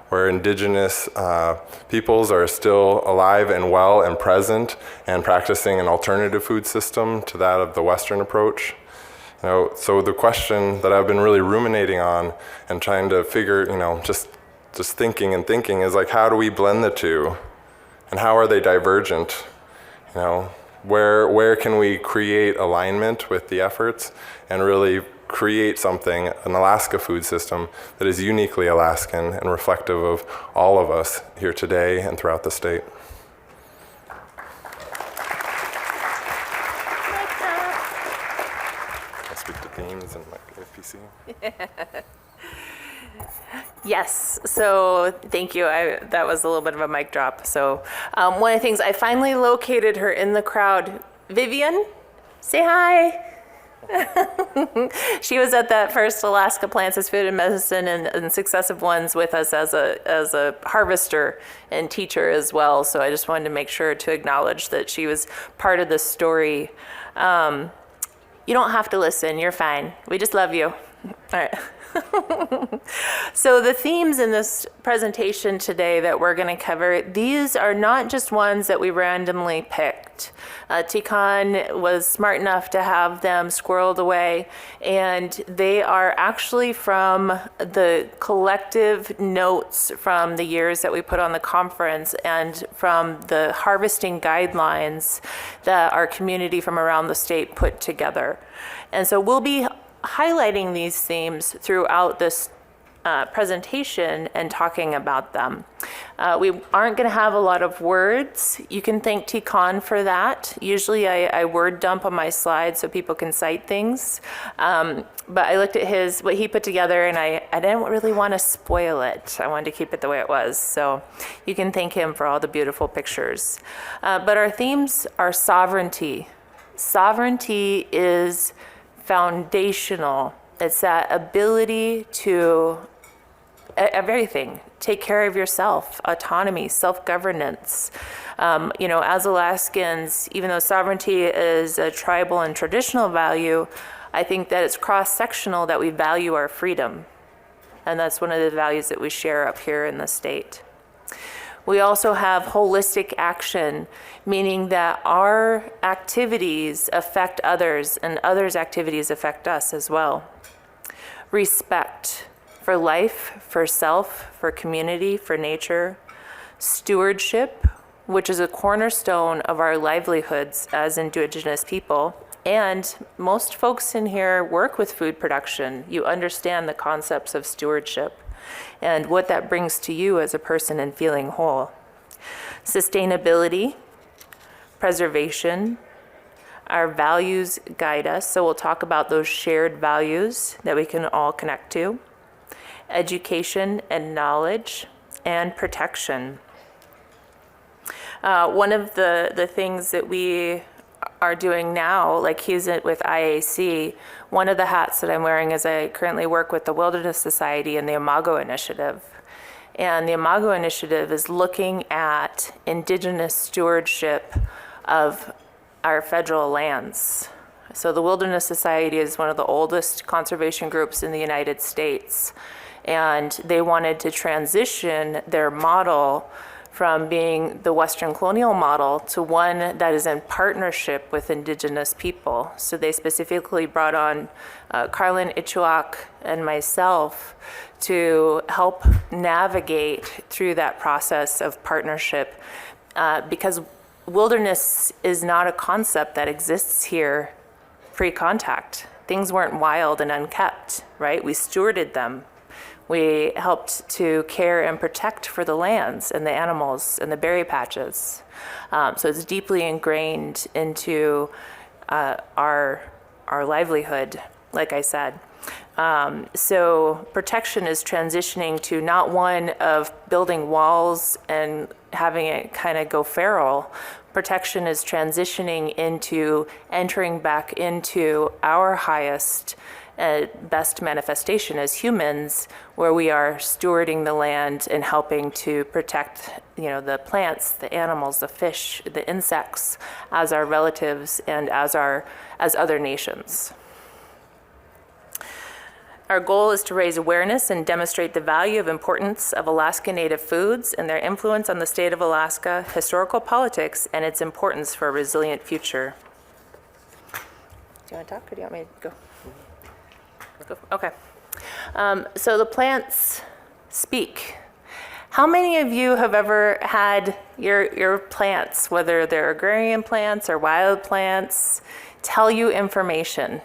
where Indigenous peoples are still alive and well and present and practicing an alternative food system to that of the Western approach. You know, so the question that I've been really ruminating on and trying to figure, you know, just thinking is like, how do we blend the two, and how are they divergent? You know, where can we create alignment with the efforts and really create something, an Alaska food system that is uniquely Alaskan and reflective of all of us here today and throughout the state. I'll speak to themes and my APC. Yes, so thank you. That was a little bit of a mic drop. So one of the things, I finally located her in the crowd. Vivian, say hi. She was at that first Alaska Plants as Food and Medicine and successive ones with us as a harvester and teacher as well. So I just wanted to make sure to acknowledge that she was part of the story. You don't have to listen, you're fine. We just love you. All right. So the themes in this presentation today that we're going to cover, these are not just ones that we randomly picked. Tikaan was smart enough to have them squirreled away, and they are actually from the collective notes from the years that we put on the conference and from the harvesting guidelines that our community from around the state put together. And so we'll be highlighting these themes throughout this presentation and talking about them. We aren't going to have a lot of words. You can thank Tikaan for that. Usually I word dump on my slides so people can cite things. But I looked at what he put together, and I didn't really want to spoil it. I wanted to keep it the way it was. So you can thank him for all the beautiful pictures. But our themes are sovereignty. Sovereignty is foundational. It's that ability to everything. Take care of yourself, autonomy, self-governance. You know, as Alaskans, even though sovereignty is a tribal and traditional value, I think that it's cross-sectional that we value our freedom. And that's one of the values that we share up here in the state. We also have holistic action, meaning that our activities affect others and others' activities affect us as well. Respect for life, for self, for community, for nature. Stewardship, which is a cornerstone of our livelihoods as Indigenous people. And most folks in here work with food production. You understand the concepts of stewardship and what that brings to you as a person in feeling whole. Sustainability, preservation, our values guide us, so we'll talk about those shared values that we can all connect to. Education and knowledge, and protection. One of the things that we are doing now, like he's with IAC, one of the hats that I'm wearing is I currently work with the Wilderness Society and the Imago Initiative. And the Imago Initiative is looking at Indigenous stewardship of our federal lands. So the Wilderness Society is one of the oldest conservation groups in the United States. And they wanted to transition their model from being the Western colonial model to one that is in partnership with Indigenous people. So they specifically brought on Carlin Ichuak and myself to help navigate through that process of partnership because wilderness is not a concept that exists here pre-contact. Things weren't wild and unkept, right? We stewarded them. We helped to care and protect for the lands and the animals and the berry patches. So it's deeply ingrained into our livelihood, like I said. So protection is transitioning to not one of building walls and having it kind of go feral. Protection is transitioning into entering back into our highest best manifestation as humans, where we are stewarding the land and helping to protect, the plants, the animals, the fish, the insects as our relatives and as other nations. Our goal is to raise awareness and demonstrate the value of importance of Alaska Native foods and their influence on the state of Alaska, historical politics, and its importance for a resilient future. Do you want to talk or do you want me to go? Okay. So the plants speak. How many of you have ever had your plants, whether they're agrarian plants or wild plants, tell you information?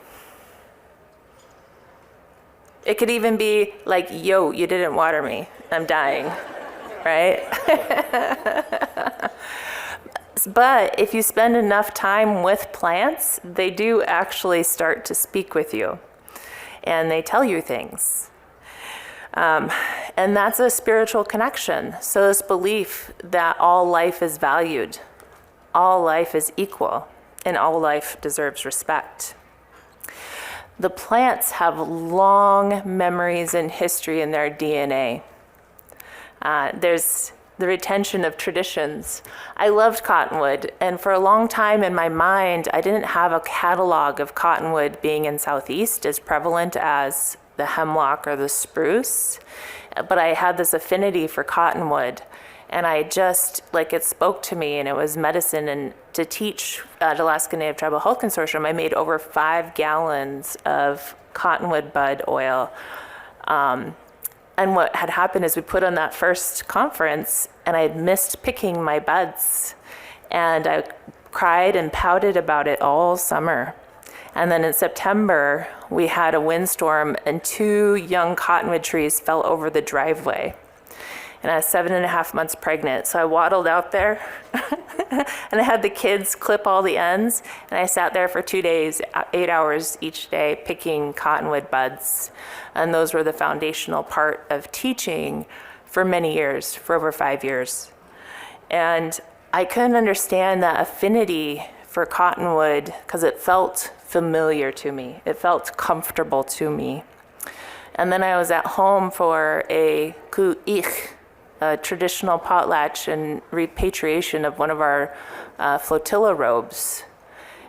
It could even be like, yo, you didn't water me, I'm dying, right? But if you spend enough time with plants, they do actually start to speak with you. And they tell you things. And that's a spiritual connection. So this belief that all life is valued, all life is equal, and all life deserves respect. The plants have long memories and history in their DNA. There's the retention of traditions. I loved cottonwood, and for a long time in my mind, I didn't have a catalog of cottonwood being in Southeast as prevalent as the hemlock or the spruce, but I had this affinity for cottonwood, and I just, it spoke to me, and it was medicine. And to teach at Alaska Native Tribal Health Consortium, I made over 5 gallons of cottonwood bud oil. And what had happened is we put on that first conference and I had missed picking my buds. And I cried and pouted about it all summer. And then in September, we had a windstorm and 2 young cottonwood trees fell over the driveway. And I was 7.5 months pregnant. So I waddled out there and I had the kids clip all the ends. And I sat there for 2 days, 8 hours each day, picking cottonwood buds. And those were the foundational part of teaching for many years, for over 5 years. And I couldn't understand that affinity for cottonwood because it felt familiar to me. It felt comfortable to me. And then I was at home for a ku'ich, a traditional potlatch and repatriation of one of our flotilla robes.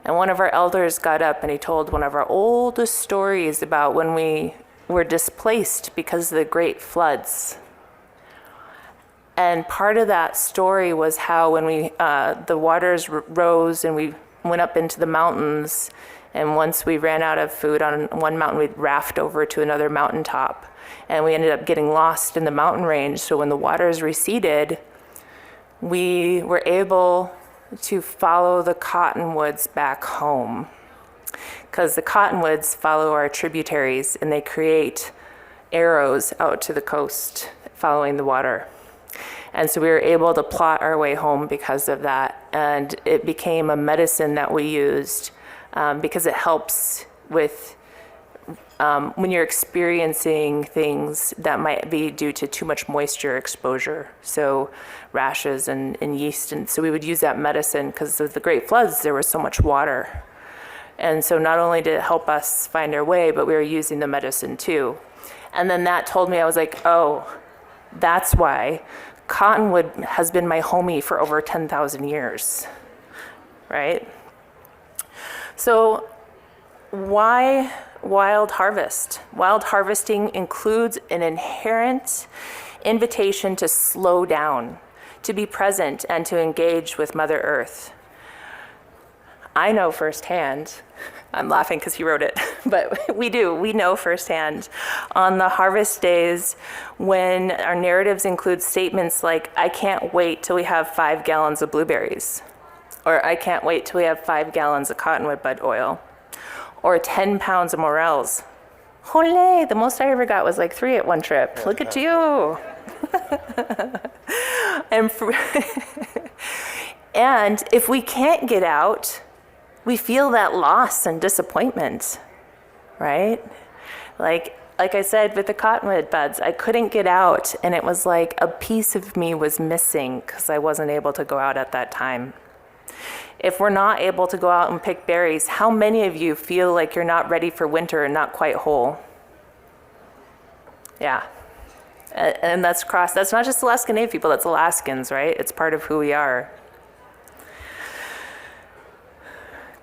And one of our elders got up and he told one of our oldest stories about when we were displaced because of the great floods. And part of that story was how when the waters rose and we went up into the mountains And once we ran out of food on one mountain, we'd raft over to another mountaintop. And we ended up getting lost in the mountain range. So when the waters receded, we were able to follow the cottonwoods back home. Because the cottonwoods follow our tributaries and they create arrows out to the coast following the water. And so we were able to plot our way home because of that. And it became a medicine that we used because it helps with when you're experiencing things that might be due to too much moisture exposure. So rashes and yeast. And so we would use that medicine because of the great floods, there was so much water. And so not only did it help us find our way, but we were using the medicine too. And then that told me, I was like, oh, that's why cottonwood has been my homie for over 10,000 years, right? So why wild harvest? Wild harvesting includes an inherent invitation to slow down, to be present, and to engage with Mother Earth. I know firsthand, I'm laughing because he wrote it, but we know firsthand on the harvest days when our narratives include statements like, I can't wait till we have 5 gallons of blueberries, or I can't wait till we have 5 gallons of cottonwood bud oil, or 10 pounds of morels. Hooray, the most I ever got was like 3 at one trip. Look at you. And if we can't get out, we feel that loss and disappointment, right? Like I said with the cottonwood buds, I couldn't get out, and it was like a piece of me was missing because I wasn't able to go out at that time. If we're not able to go out and pick berries, how many of you feel like you're not ready for winter and not quite whole? Yeah. And that's not just Alaskan Native people, that's Alaskans, right? It's part of who we are.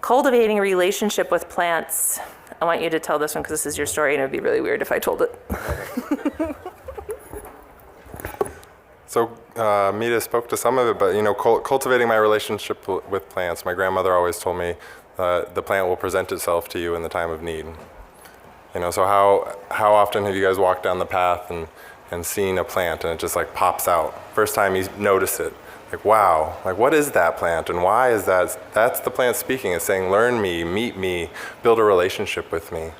Cultivating a relationship with plants. I want you to tell this one because this is your story and it would be really weird if I told it. So Meda spoke to some of it, but cultivating my relationship with plants. My grandmother always told me the plant will present itself to you in the time of need. So how often have you guys walked down the path and seen a plant and it just like pops out? First time you notice it, like wow, like what is that plant and why is that? That's the plant speaking. It's saying, learn me, meet me, build a relationship with me.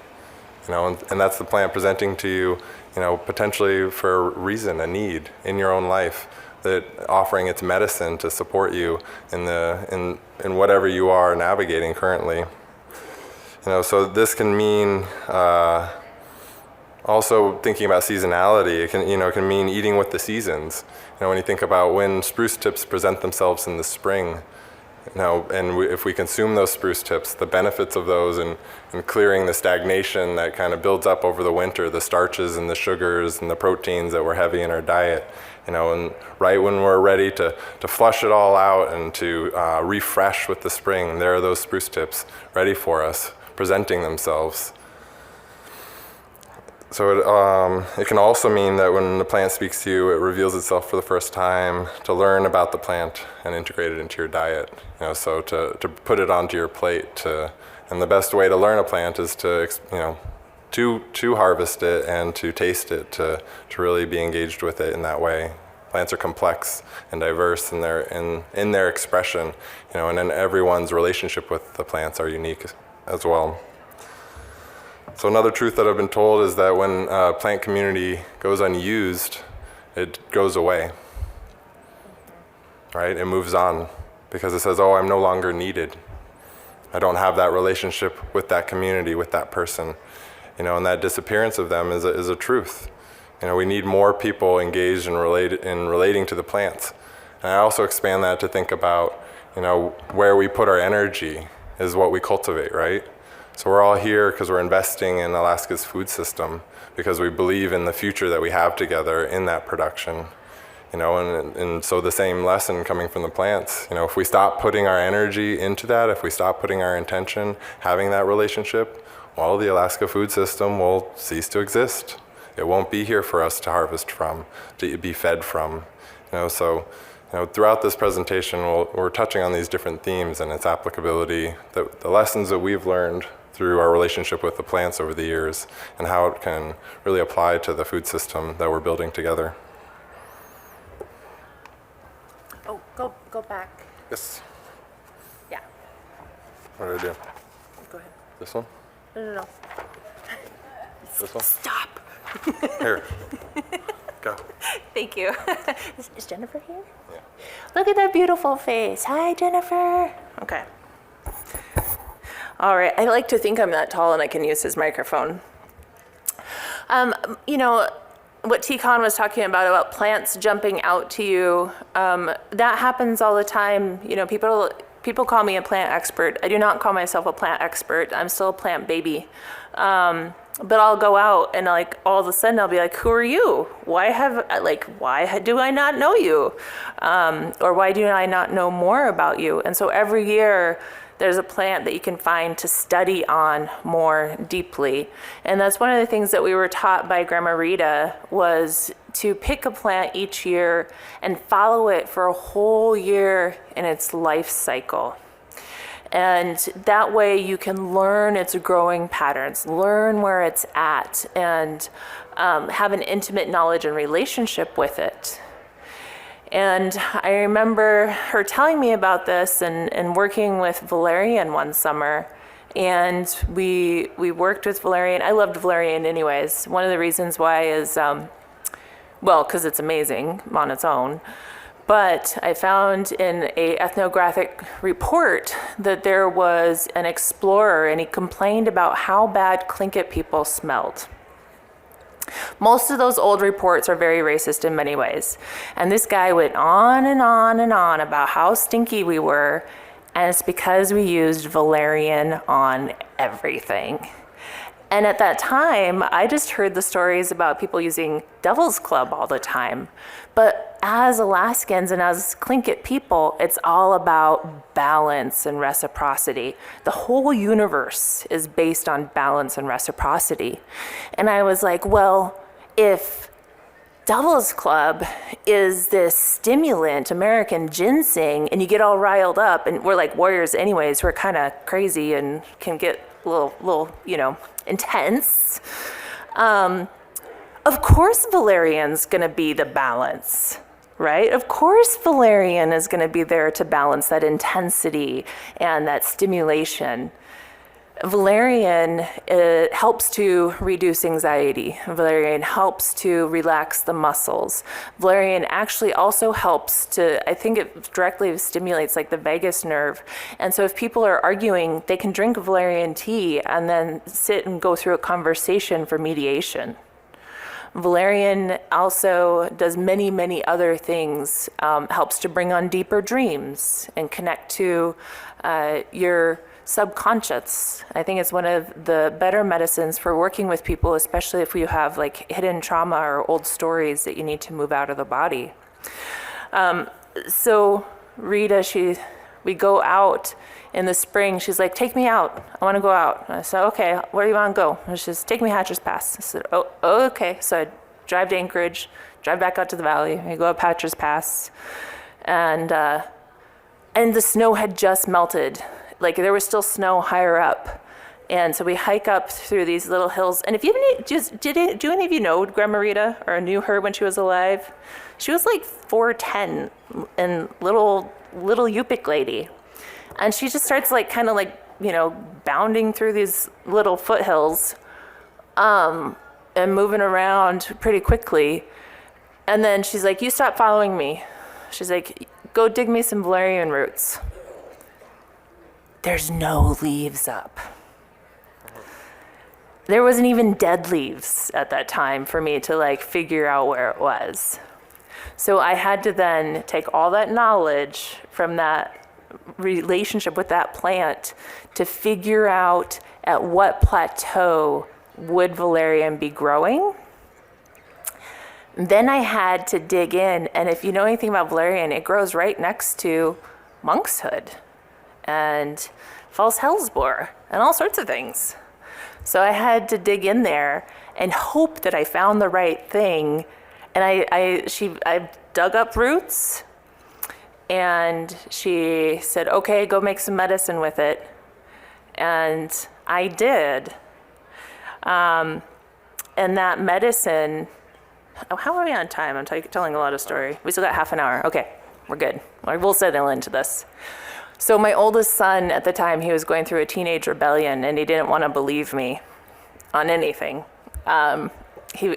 And that's the plant presenting to you, potentially for a reason, a need in your own life, that offering its medicine to support you in whatever you are navigating currently. So this can mean also thinking about seasonality. It can mean eating with the seasons. When you think about when spruce tips present themselves in the spring, if we consume those spruce tips, the benefits of those and clearing the stagnation that kind of builds up over the winter, the starches and the sugars and the proteins that were heavy in our diet, and right when we're ready to flush it all out and to refresh with the spring, there are those spruce tips ready for us, presenting themselves. So it can also mean that when the plant speaks to you, it reveals itself for the first time, to learn about the plant and integrate it into your diet. So to put it onto your plate. And the best way to learn a plant is to harvest it and to taste it, to really be engaged with it in that way. Plants are complex and diverse in their expression, and then everyone's relationship with the plants are unique as well. So another truth that I've been told is that when a plant community goes unused, it goes away, right? It moves on because it says, oh, I'm no longer needed. I don't have that relationship with that community, with that person, and that disappearance of them is a truth. We need more people engaged in relating to the plants. And I also expand that to think about, where we put our energy is what we cultivate, right? So we're all here because we're investing in Alaska's food system because we believe in the future that we have together in that production. And so the same lesson coming from the plants, if we stop putting our energy into that, if we stop putting our intention, having that relationship, well, the Alaska food system will cease to exist. It won't be here for us to harvest from, to be fed from. So throughout this presentation, we're touching on these different themes and its applicability, the lessons that we've learned through our relationship with the plants over the years and how it can really apply to the food system that we're building together. Oh, go back. Yes. Yeah, What did I do? go ahead. This one? No. This one? Stop. Here. Go. Thank you. Is Jennifer here? Yeah. Look at that beautiful face. Hi, Jennifer. Okay. All right. I like to think I'm that tall and I can use his microphone. You know, what Tikaan was talking about plants jumping out to you, that happens all the time. You know, people call me a plant expert. I do not call myself a plant expert. I'm still a plant baby. But I'll go out and like all of a sudden I'll be like, who are you? Why do I not know you? Or why do I not know more about you? And so every year there's a plant that you can find to study on more deeply. And that's one of the things that we were taught by Grandma Rita, was to pick a plant each year and follow it for a whole year in its life cycle. And that way you can learn its growing patterns, learn where it's at, and have an intimate knowledge and relationship with it. And I remember her telling me about this and working with valerian one summer. And we worked with valerian. I loved valerian anyways. One of the reasons why is, because it's amazing on its own. But I found in a ethnographic report that there was an explorer and he complained about how bad Tlingit people smelled. Most of those old reports are very racist in many ways. And this guy went on and on and on about how stinky we were, and it's because we used valerian on everything. And at that time, I just heard the stories about people using Devil's Club all the time. But as Alaskans and as Tlingit people, it's all about balance and reciprocity. The whole universe is based on balance and reciprocity. And I was like, well, if Devil's Club is this stimulant, American ginseng, and you get all riled up, and we're like warriors anyways, we're kind of crazy and can get a little, intense. Of course valerian's gonna be the balance, right? Of course valerian is gonna be there to balance that intensity and that stimulation. Valerian helps to reduce anxiety. Valerian helps to relax the muscles. Valerian actually also helps to, I think it directly stimulates like the vagus nerve. And so if people are arguing, they can drink valerian tea and then sit and go through a conversation for mediation. Valerian also does many, many other things, helps to bring on deeper dreams and connect to your subconscious. I think it's one of the better medicines for working with people, especially if you have like hidden trauma or old stories that you need to move out of the body. So Rita, we go out in the spring. She's like, take me out. I want to go out. I said, okay, where do you want to go? And she says, take me Hatcher's Pass. I said, oh, okay. So I drive to Anchorage, drive back out to the valley. We go up Hatcher's Pass. And the snow had just melted. Like there was still snow higher up. And so we hike up through these little hills. And if you do any of you know Grandma Rita or knew her when she was alive? She was like 4'10" and little Yupik lady. And she just starts like kind of like, bounding through these little foothills and moving around pretty quickly. And then she's like, you stop following me. She's like, go dig me some valerian roots. There's no leaves up. There wasn't even dead leaves at that time for me to like figure out where it was. So I had to then take all that knowledge from that relationship with that plant to figure out at what plateau would valerian be growing. Then I had to dig in, and if you know anything about valerian, it grows right next to monkshood and false hellebore and all sorts of things. So I had to dig in there and hope that I found the right thing. And I dug up roots, and she said, okay, go make some medicine with it. And I did. And that medicine, how are we on time? I'm telling a lot of story. We still got half an hour. Okay, we're good. We'll settle into this. So my oldest son at the time, he was going through a teenage rebellion and he didn't want to believe me on anything. He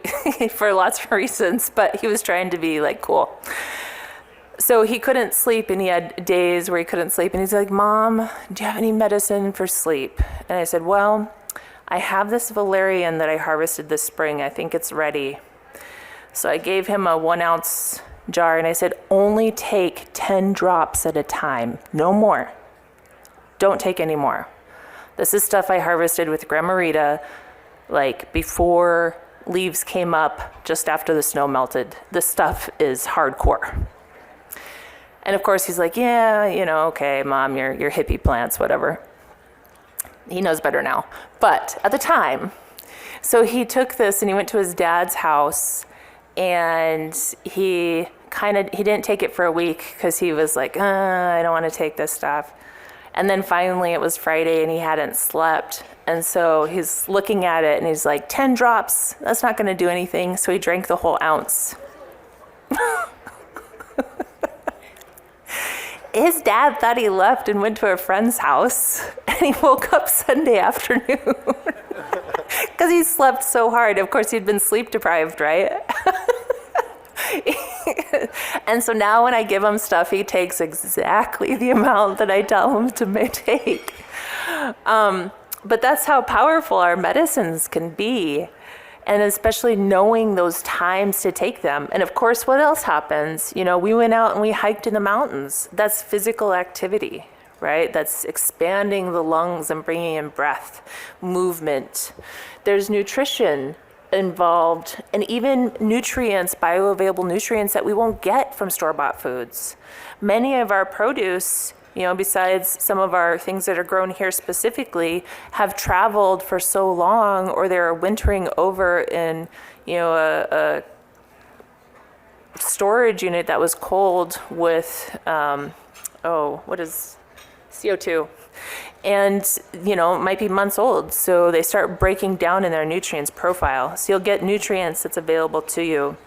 for lots of reasons, but he was trying to be like cool. So he couldn't sleep and he had days where he couldn't sleep and he's like, Mom, do you have any medicine for sleep? And I said, well, I have this valerian that I harvested this spring. I think it's ready. So I gave him a 1 ounce jar and I said, only take 10 drops at a time, no more. Don't take any more. This is stuff I harvested with Grandma Rita, like before leaves came up, just after the snow melted. This stuff is hardcore. And of course he's like, yeah, okay, Mom, your hippie plants, whatever. He knows better now. But at the time, so he took this and he went to his dad's house and he didn't take it for a week because he was like, I don't want to take this stuff. And then finally it was Friday and he hadn't slept. And so he's looking at it and he's like, 10 drops, that's not going to do anything. So he drank the whole ounce. His dad thought he left and went to a friend's house, and he woke up Sunday afternoon because he slept so hard. Of course, he'd been sleep deprived, right? And so now when I give him stuff, he takes exactly the amount that I tell him to take. But that's how powerful our medicines can be. And especially knowing those times to take them. And of course, what else happens? We went out and we hiked in the mountains. That's physical activity, right? That's expanding the lungs and bringing in breath, movement. There's nutrition involved, and even nutrients, bioavailable nutrients that we won't get from store-bought foods. Many of our produce, besides some of our things that are grown here specifically, have traveled for so long, or they're wintering over in, a storage unit that was cold with, what is CO2? And, it might be months old. So they start breaking down in their nutrients profile. So you'll get nutrients that's available to you.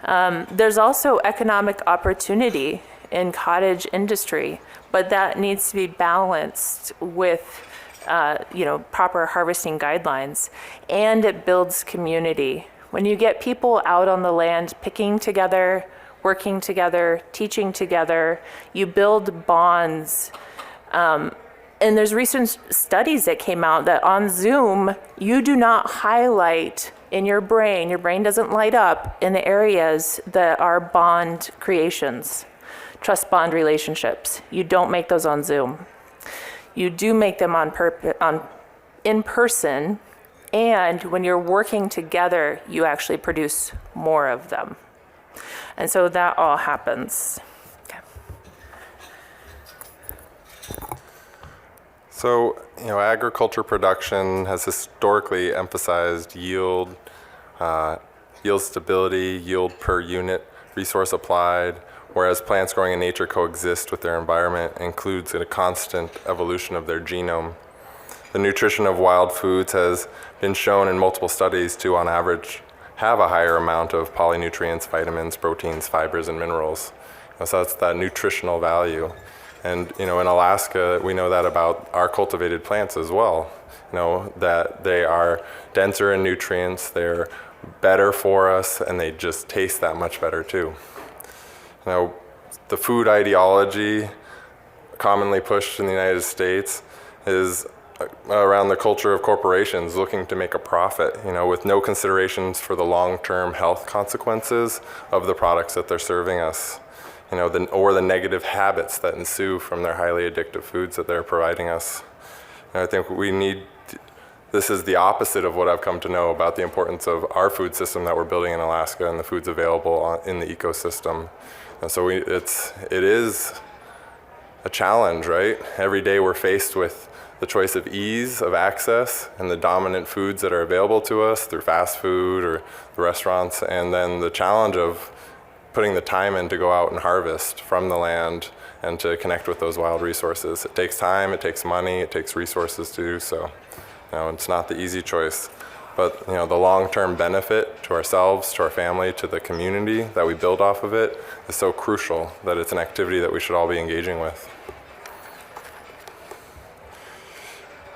There's also economic opportunity in cottage industry, but that needs to be balanced with proper harvesting guidelines, and it builds community. When you get people out on the land picking together, working together, teaching together, you build bonds. And there's recent studies that came out that on Zoom, you do not highlight in your brain doesn't light up in the areas that are bond creations. Trust bond relationships. You don't make those on Zoom. You do make them in person, and when you're working together, you actually produce more of them. And so that all happens. Okay. So, agriculture production has historically emphasized yield, yield stability, yield per unit, resource applied, whereas plants growing in nature coexist with their environment, includes a constant evolution of their genome. The nutrition of wild foods has been shown in multiple studies to, on average, have a higher amount of polynutrients, vitamins, proteins, fibers, and minerals. So that's that nutritional value. And in Alaska, we know that about our cultivated plants as well. That they are denser in nutrients, they're better for us, and they just taste that much better too. The food ideology commonly pushed in the United States is around the culture of corporations looking to make a profit, with no considerations for the long-term health consequences of the products that they're serving us, or the negative habits that ensue from their highly addictive foods that they're providing us. And I think this is the opposite of what I've come to know about the importance of our food system that we're building in Alaska and the foods available in the ecosystem. And so it is a challenge, right? Every day we're faced with the choice of ease of access and the dominant foods that are available to us through fast food or the restaurants, and then the challenge of putting the time in to go out and harvest from the land and to connect with those wild resources. It takes time, it takes money, it takes resources to do so. It's not the easy choice, but the long-term benefit to ourselves, to our family, to the community that we build off of it is so crucial that it's an activity that we should all be engaging with.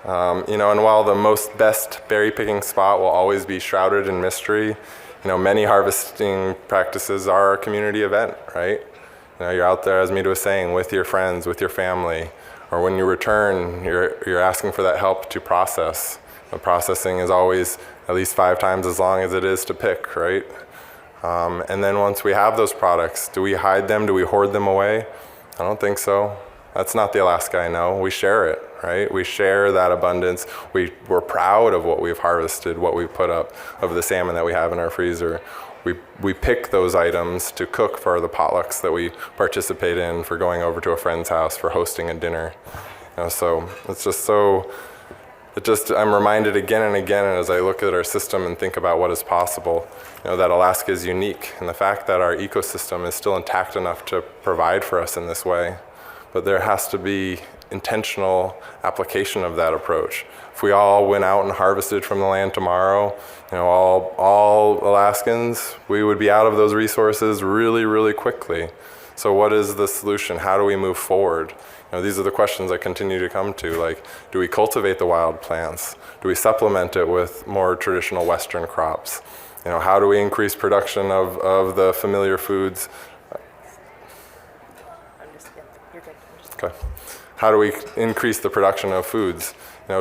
And while the best berry picking spot will always be shrouded in mystery, many harvesting practices are a community event, right? You're out there, as Meda was saying, with your friends, with your family, or when you return, you're asking for that help to process. The processing is always at least 5 times as long as it is to pick, right? And then once we have those products, do we hide them? Do we hoard them away? I don't think so. That's not the Alaska I know. We share it, right? We share that abundance. We're proud of what we've harvested, what we've put up, of the salmon that we have in our freezer. We pick those items to cook for the potlucks that we participate in, for going over to a friend's house, for hosting a dinner. So it's just so, I'm reminded again and again as I look at our system and think about what is possible, that Alaska is unique, and the fact that our ecosystem is still intact enough to provide for us in this way. But there has to be intentional application of that approach. If we all went out and harvested from the land tomorrow, all Alaskans, we would be out of those resources really, really quickly. So what is the solution? How do we move forward? These are the questions I continue to come to, like, do we cultivate the wild plants? Do we supplement it with more traditional Western crops? How do we increase production of the familiar foods? Okay. How do we increase the production of foods?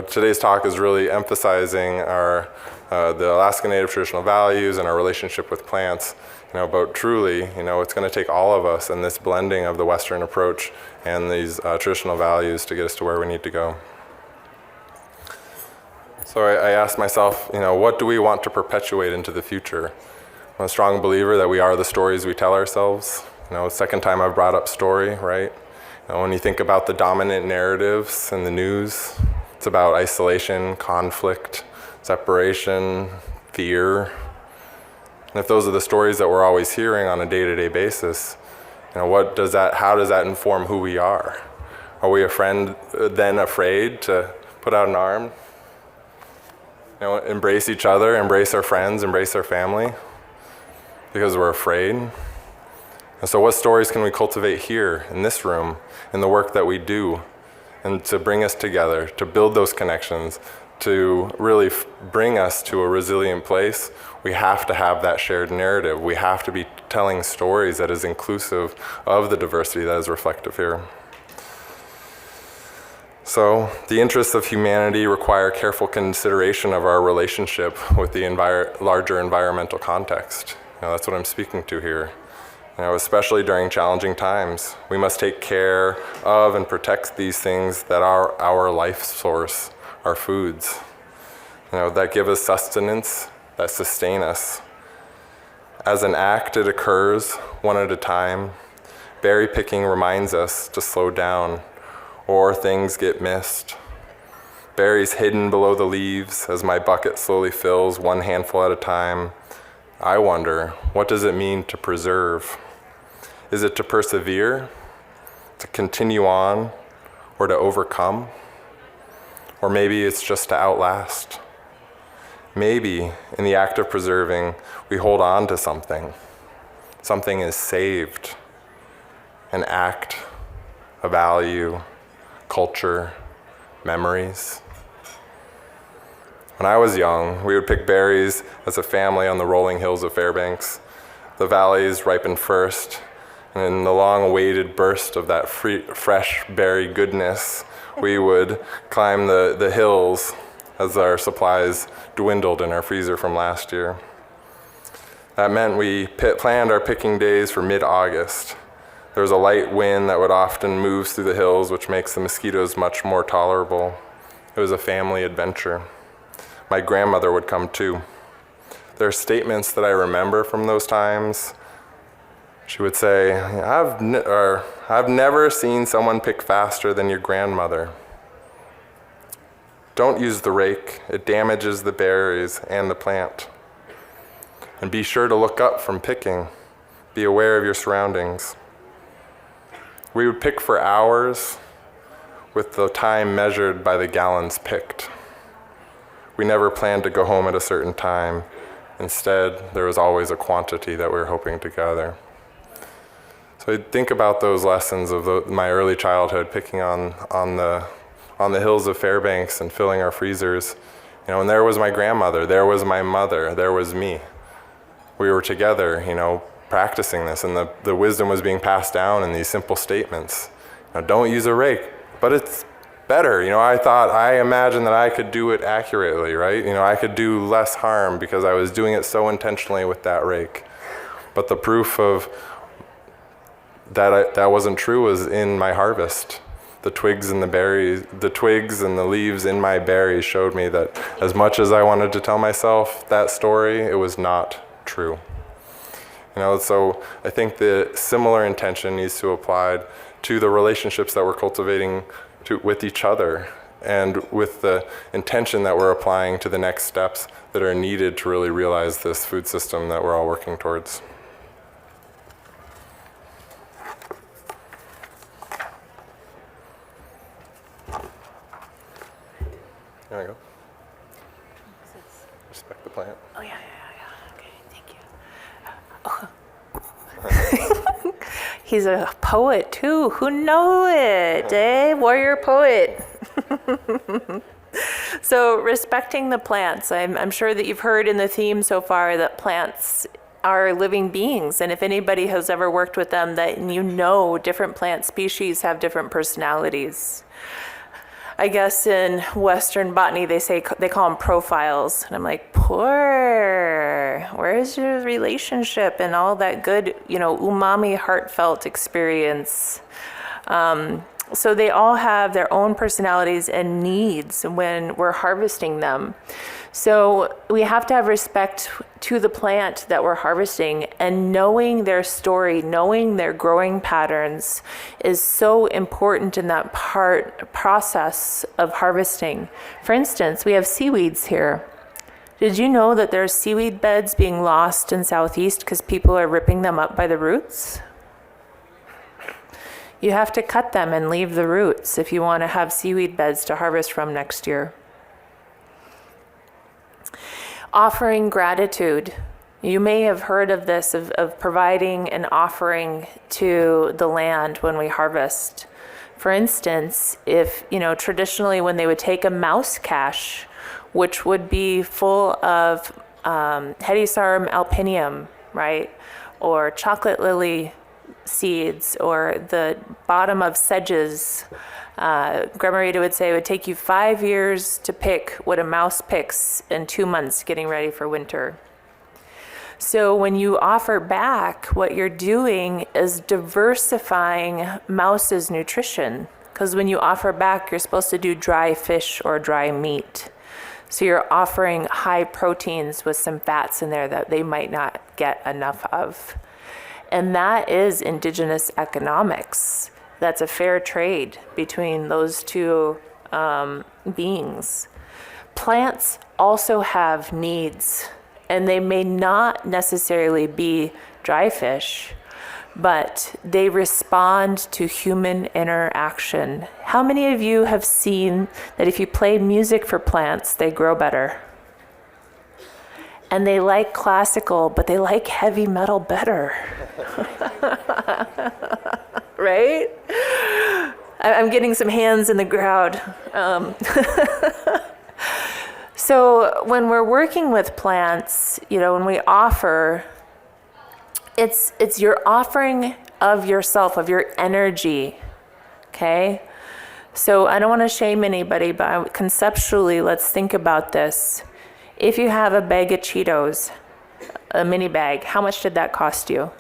Today's talk is really emphasizing the Alaska Native traditional values and our relationship with plants. But truly, it's going to take all of us and this blending of the Western approach and these traditional values to get us to where we need to go. So I asked myself, what do we want to perpetuate into the future? I'm a strong believer that we are the stories we tell ourselves. Second time I've brought up story, right? When you think about the dominant narratives in the news, it's about isolation, conflict, separation, fear. And if those are the stories that we're always hearing on a day-to-day basis, how does that inform who we are? Are we then afraid to put out an arm? Embrace each other, embrace our friends, embrace our family, because we're afraid? And so what stories can we cultivate here, in this room, in the work that we do, and to bring us together, to build those connections, to really bring us to a resilient place? We have to have that shared narrative. We have to be telling stories that is inclusive of the diversity that is reflective here. So the interests of humanity require careful consideration of our relationship with the larger environmental context. That's what I'm speaking to here. Especially during challenging times, we must take care of and protect these things that are our life source, our foods, that give us sustenance, that sustain us. As an act, it occurs one at a time. Berry picking reminds us to slow down, or things get missed. Berries hidden below the leaves as my bucket slowly fills, one handful at a time. I wonder, what does it mean to preserve? Is it to persevere, to continue on, or to overcome? Or maybe it's just to outlast. Maybe in the act of preserving, we hold on to something. Something is saved. An act, a value, culture, memories. When I was young, we would pick berries as a family on the rolling hills of Fairbanks. The valleys ripened first, and in the long-awaited burst of that fresh berry goodness, we would climb the hills as our supplies dwindled in our freezer from last year. That meant we planned our picking days for mid-August. There was a light wind that would often move through the hills, which makes the mosquitoes much more tolerable. It was a family adventure. My grandmother would come too. There are statements that I remember from those times. She would say, I've never seen someone pick faster than your grandmother. Don't use the rake. It damages the berries and the plant. And be sure to look up from picking. Be aware of your surroundings. We would pick for hours with the time measured by the gallons picked. We never planned to go home at a certain time. Instead, there was always a quantity that we were hoping to gather. So I think about those lessons of my early childhood, picking on the hills of Fairbanks and filling our freezers. You know, and there was my grandmother, there was my mother, there was me. We were together, you know, practicing this, and the wisdom was being passed down in these simple statements. You know, don't use a rake, but it's better. You know, I imagined that I could do it accurately, right? You know, I could do less harm because I was doing it so intentionally with that rake. But the proof of that wasn't true was in my harvest. The twigs and the berries, the twigs and the leaves in my berries showed me that as much as I wanted to tell myself that story, it was not true. You know, so I think the similar intention needs to apply to the relationships that we're cultivating with each other, and with the intention that we're applying to the next steps that are needed to really realize this food system that we're all working towards. There we go. Respect the plant. Oh, yeah. Okay, thank you. He's a poet, too. Who know it, eh? Warrior poet. So, respecting the plants. I'm sure that you've heard in the theme so far that plants are living beings. And if anybody has ever worked with them, that you know different plant species have different personalities. I guess in Western botany, they call them profiles. And I'm like, poor, where's your relationship and all that good, you know, umami heartfelt experience? So they all have their own personalities and needs when we're harvesting them. So we have to have respect to the plant that we're harvesting, and knowing their story, knowing their growing patterns is so important in that process of harvesting. For instance, we have seaweeds here. Did you know that there's seaweed beds being lost in Southeast because people are ripping them up by the roots? You have to cut them and leave the roots if you want to have seaweed beds to harvest from next year. Offering gratitude. You may have heard of this, of providing an offering to the land when we harvest. For instance, if, you know, traditionally when they would take a mouse cache, which would be full of Hedysarum alpinium, right? Or chocolate lily seeds, or the bottom of sedges. Grandma Rita would say it would take you 5 years to pick what a mouse picks in 2 months getting ready for winter. So when you offer back, what you're doing is diversifying mouse's nutrition. Because when you offer back, you're supposed to do dry fish or dry meat. So you're offering high proteins with some fats in there that they might not get enough of. And that is indigenous economics. That's a fair trade between those two beings. Plants also have needs, and they may not necessarily be dry fish, but they respond to human interaction. How many of you have seen that if you play music for plants, they grow better? And they like classical, but they like heavy metal better. Right? I'm getting some hands in the crowd. So when we're working with plants, you know, when we offer, it's your offering of yourself, of your energy, okay? So I don't want to shame anybody, but conceptually, let's think about this. If you have a bag of Cheetos, a mini bag, how much did that cost you?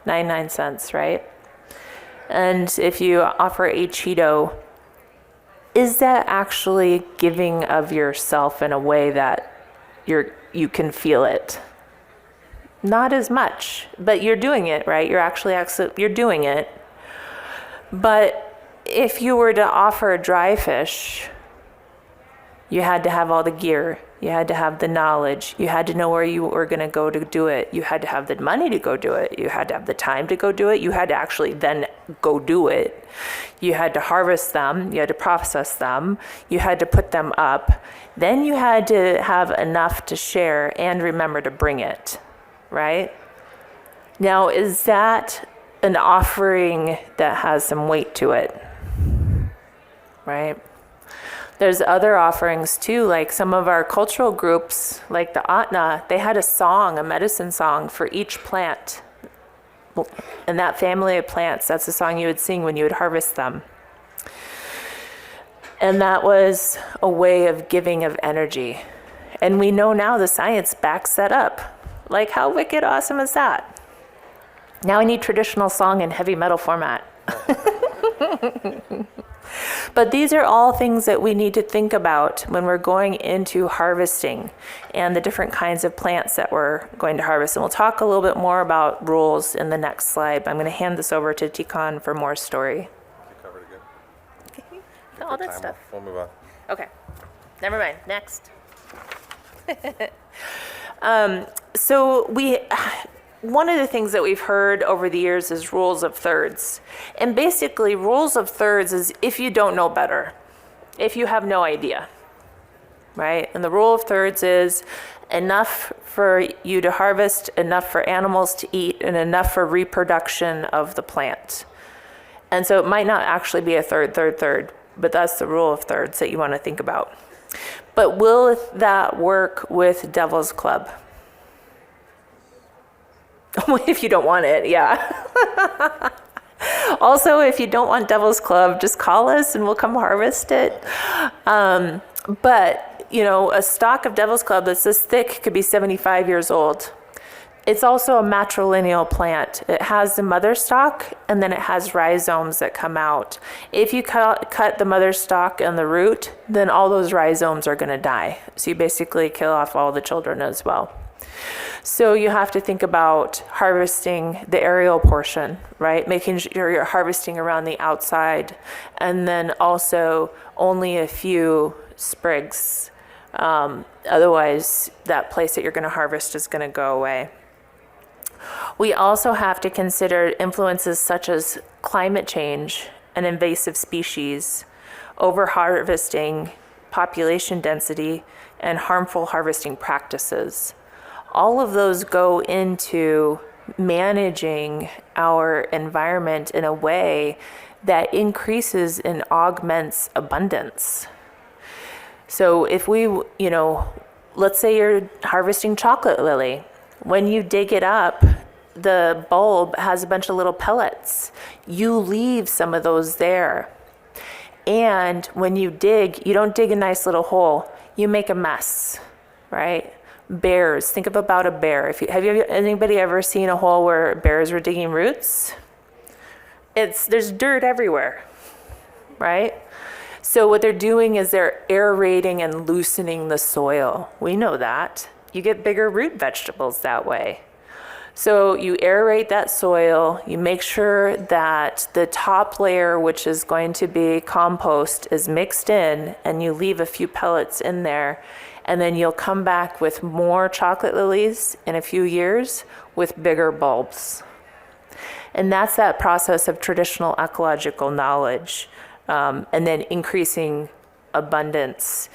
99 cents, right? And if you offer a Cheeto, is that actually giving of yourself in a way that you can feel it? Not as much, but you're doing it, right? You're doing it. But if you were to offer dry fish, you had to have all the gear. You had to have the knowledge. You had to know where you were going to go to do it. You had to have the money to go do it. You had to have the time to go do it. You had to actually then go do it. You had to harvest them. You had to process them. You had to put them up. Then you had to have enough to share and remember to bring it, right? Now, is that an offering that has some weight to it, right? There's other offerings too, like some of our cultural groups, like the Atna, they had a song, a medicine song for each plant. And that family of plants, that's the song you would sing when you would harvest them. And that was a way of giving of energy. And we know now the science backs that up. Like, how wicked awesome is that? Now I need traditional song in heavy metal format. But these are all things that we need to think about when we're going into harvesting and the different kinds of plants that we're going to harvest. And we'll talk a little bit more about rules in the next slide. But I'm going to hand this over to Tikaan for more story. You covered it good. Okay. All that stuff. We'll move on. Okay. Never mind. Next. So one of the things that we've heard over the years is rules of thirds. And basically, rules of thirds is if you don't know better, if you have no idea, right? And the rule of thirds is enough for you to harvest, enough for animals to eat, and enough for reproduction of the plant. And so it might not actually be a third, but that's the rule of thirds that you want to think about. But will that work with Devil's Club? If you don't want it, yeah. Also, if you don't want Devil's Club, just call us and we'll come harvest it. But, you know, a stalk of Devil's Club that's this thick could be 75 years old. It's also a matrilineal plant. It has the mother stalk and then it has rhizomes that come out. If you cut the mother stalk and the root, then all those rhizomes are going to die. So you basically kill off all the children as well. So you have to think about harvesting the aerial portion, right? Making sure you're harvesting around the outside, and then also only a few sprigs. Otherwise, that place that you're going to harvest is going to go away. We also have to consider influences such as climate change and invasive species, over-harvesting, population density, and harmful harvesting practices. All of those go into managing our environment in a way that increases and augments abundance. So if we, you know, let's say you're harvesting chocolate lily. When you dig it up, the bulb has a bunch of little pellets. You leave some of those there. And when you dig, you don't dig a nice little hole. You make a mess, right? Bears, think about a bear. Have anybody ever seen a hole where bears were digging roots? There's dirt everywhere, right? So what they're doing is they're aerating and loosening the soil. We know that. You get bigger root vegetables that way. So you aerate that soil, you make sure that the top layer, which is going to be compost, is mixed in, and you leave a few pellets in there. And then you'll come back with more chocolate lilies in a few years with bigger bulbs. And that's that process of traditional ecological knowledge, and then increasing abundance.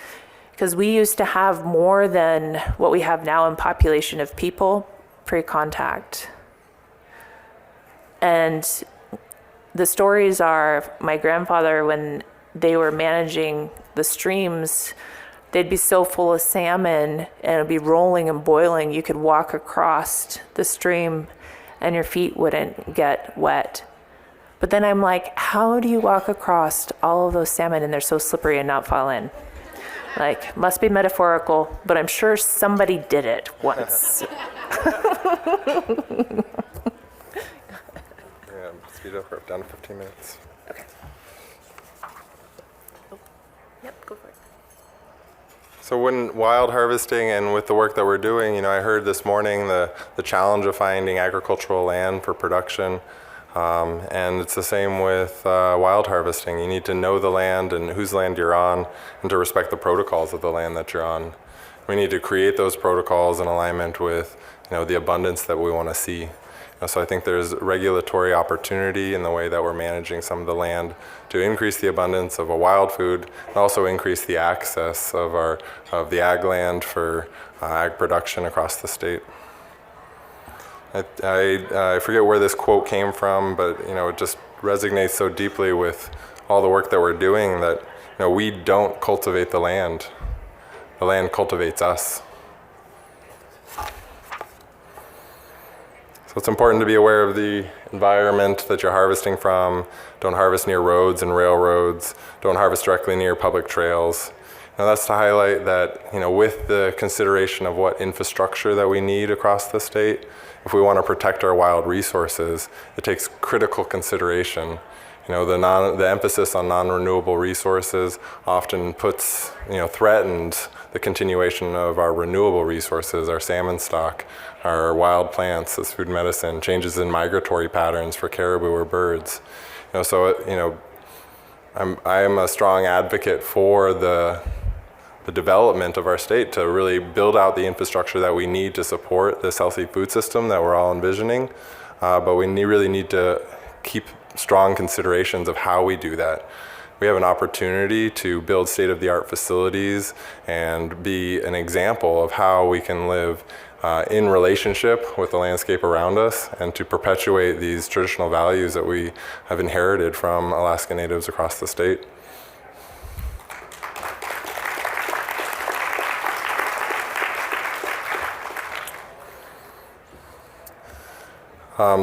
Because we used to have more than what we have now in population of people pre-contact. And the stories are, my grandfather, when they were managing the streams, they'd be so full of salmon and it'd be rolling and boiling. You could walk across the stream and your feet wouldn't get wet. But then I'm like, how do you walk across all of those salmon and they're so slippery and not fall in? Like, must be metaphorical, but I'm sure somebody did it once. Yeah, speed up, we're down to 15 minutes. Okay. Yep, go for it. So when wild harvesting and with the work that we're doing, you know, I heard this morning the challenge of finding agricultural land for production. And it's the same with wild harvesting. You need to know the land and whose land you're on and to respect the protocols of the land that you're on. We need to create those protocols in alignment with the abundance that we want to see. So I think there's regulatory opportunity in the way that we're managing some of the land to increase the abundance of a wild food and also increase the access of the ag land for ag production across the state. I forget where this quote came from, but it just resonates so deeply with all the work that we're doing that we don't cultivate the land cultivates us. So it's important to be aware of the environment that you're harvesting from. Don't harvest near roads and railroads. Don't harvest directly near public trails. Now that's to highlight that, with the consideration of what infrastructure that we need across the state, if we want to protect our wild resources, it takes critical consideration. The emphasis on non-renewable resources often threatens the continuation of our renewable resources, our salmon stock, our wild plants as food medicine, changes in migratory patterns for caribou or birds. I am a strong advocate for the development of our state to really build out the infrastructure that we need to support this healthy food system that we're all envisioning. But we really need to keep strong considerations of how we do that. We have an opportunity to build state-of-the-art facilities and be an example of how we can live in relationship with the landscape around us and to perpetuate these traditional values that we have inherited from Alaska Natives across the state.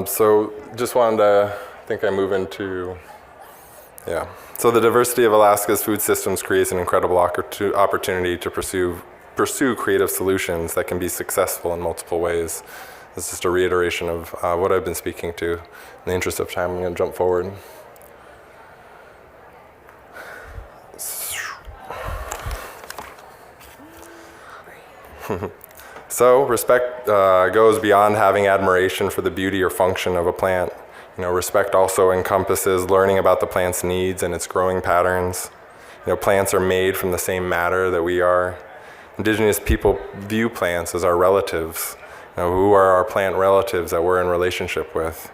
So just wanted to, I move into, So the diversity of Alaska's food systems creates an incredible opportunity to pursue creative solutions that can be successful in multiple ways. This is just a reiteration of what I've been speaking to. In the interest of time, I'm going to jump forward. So respect goes beyond having admiration for the beauty or function of a plant. Respect also encompasses learning about the plant's needs and its growing patterns. Plants are made from the same matter that we are. Indigenous people view plants as our relatives. Who are our plant relatives that we're in relationship with?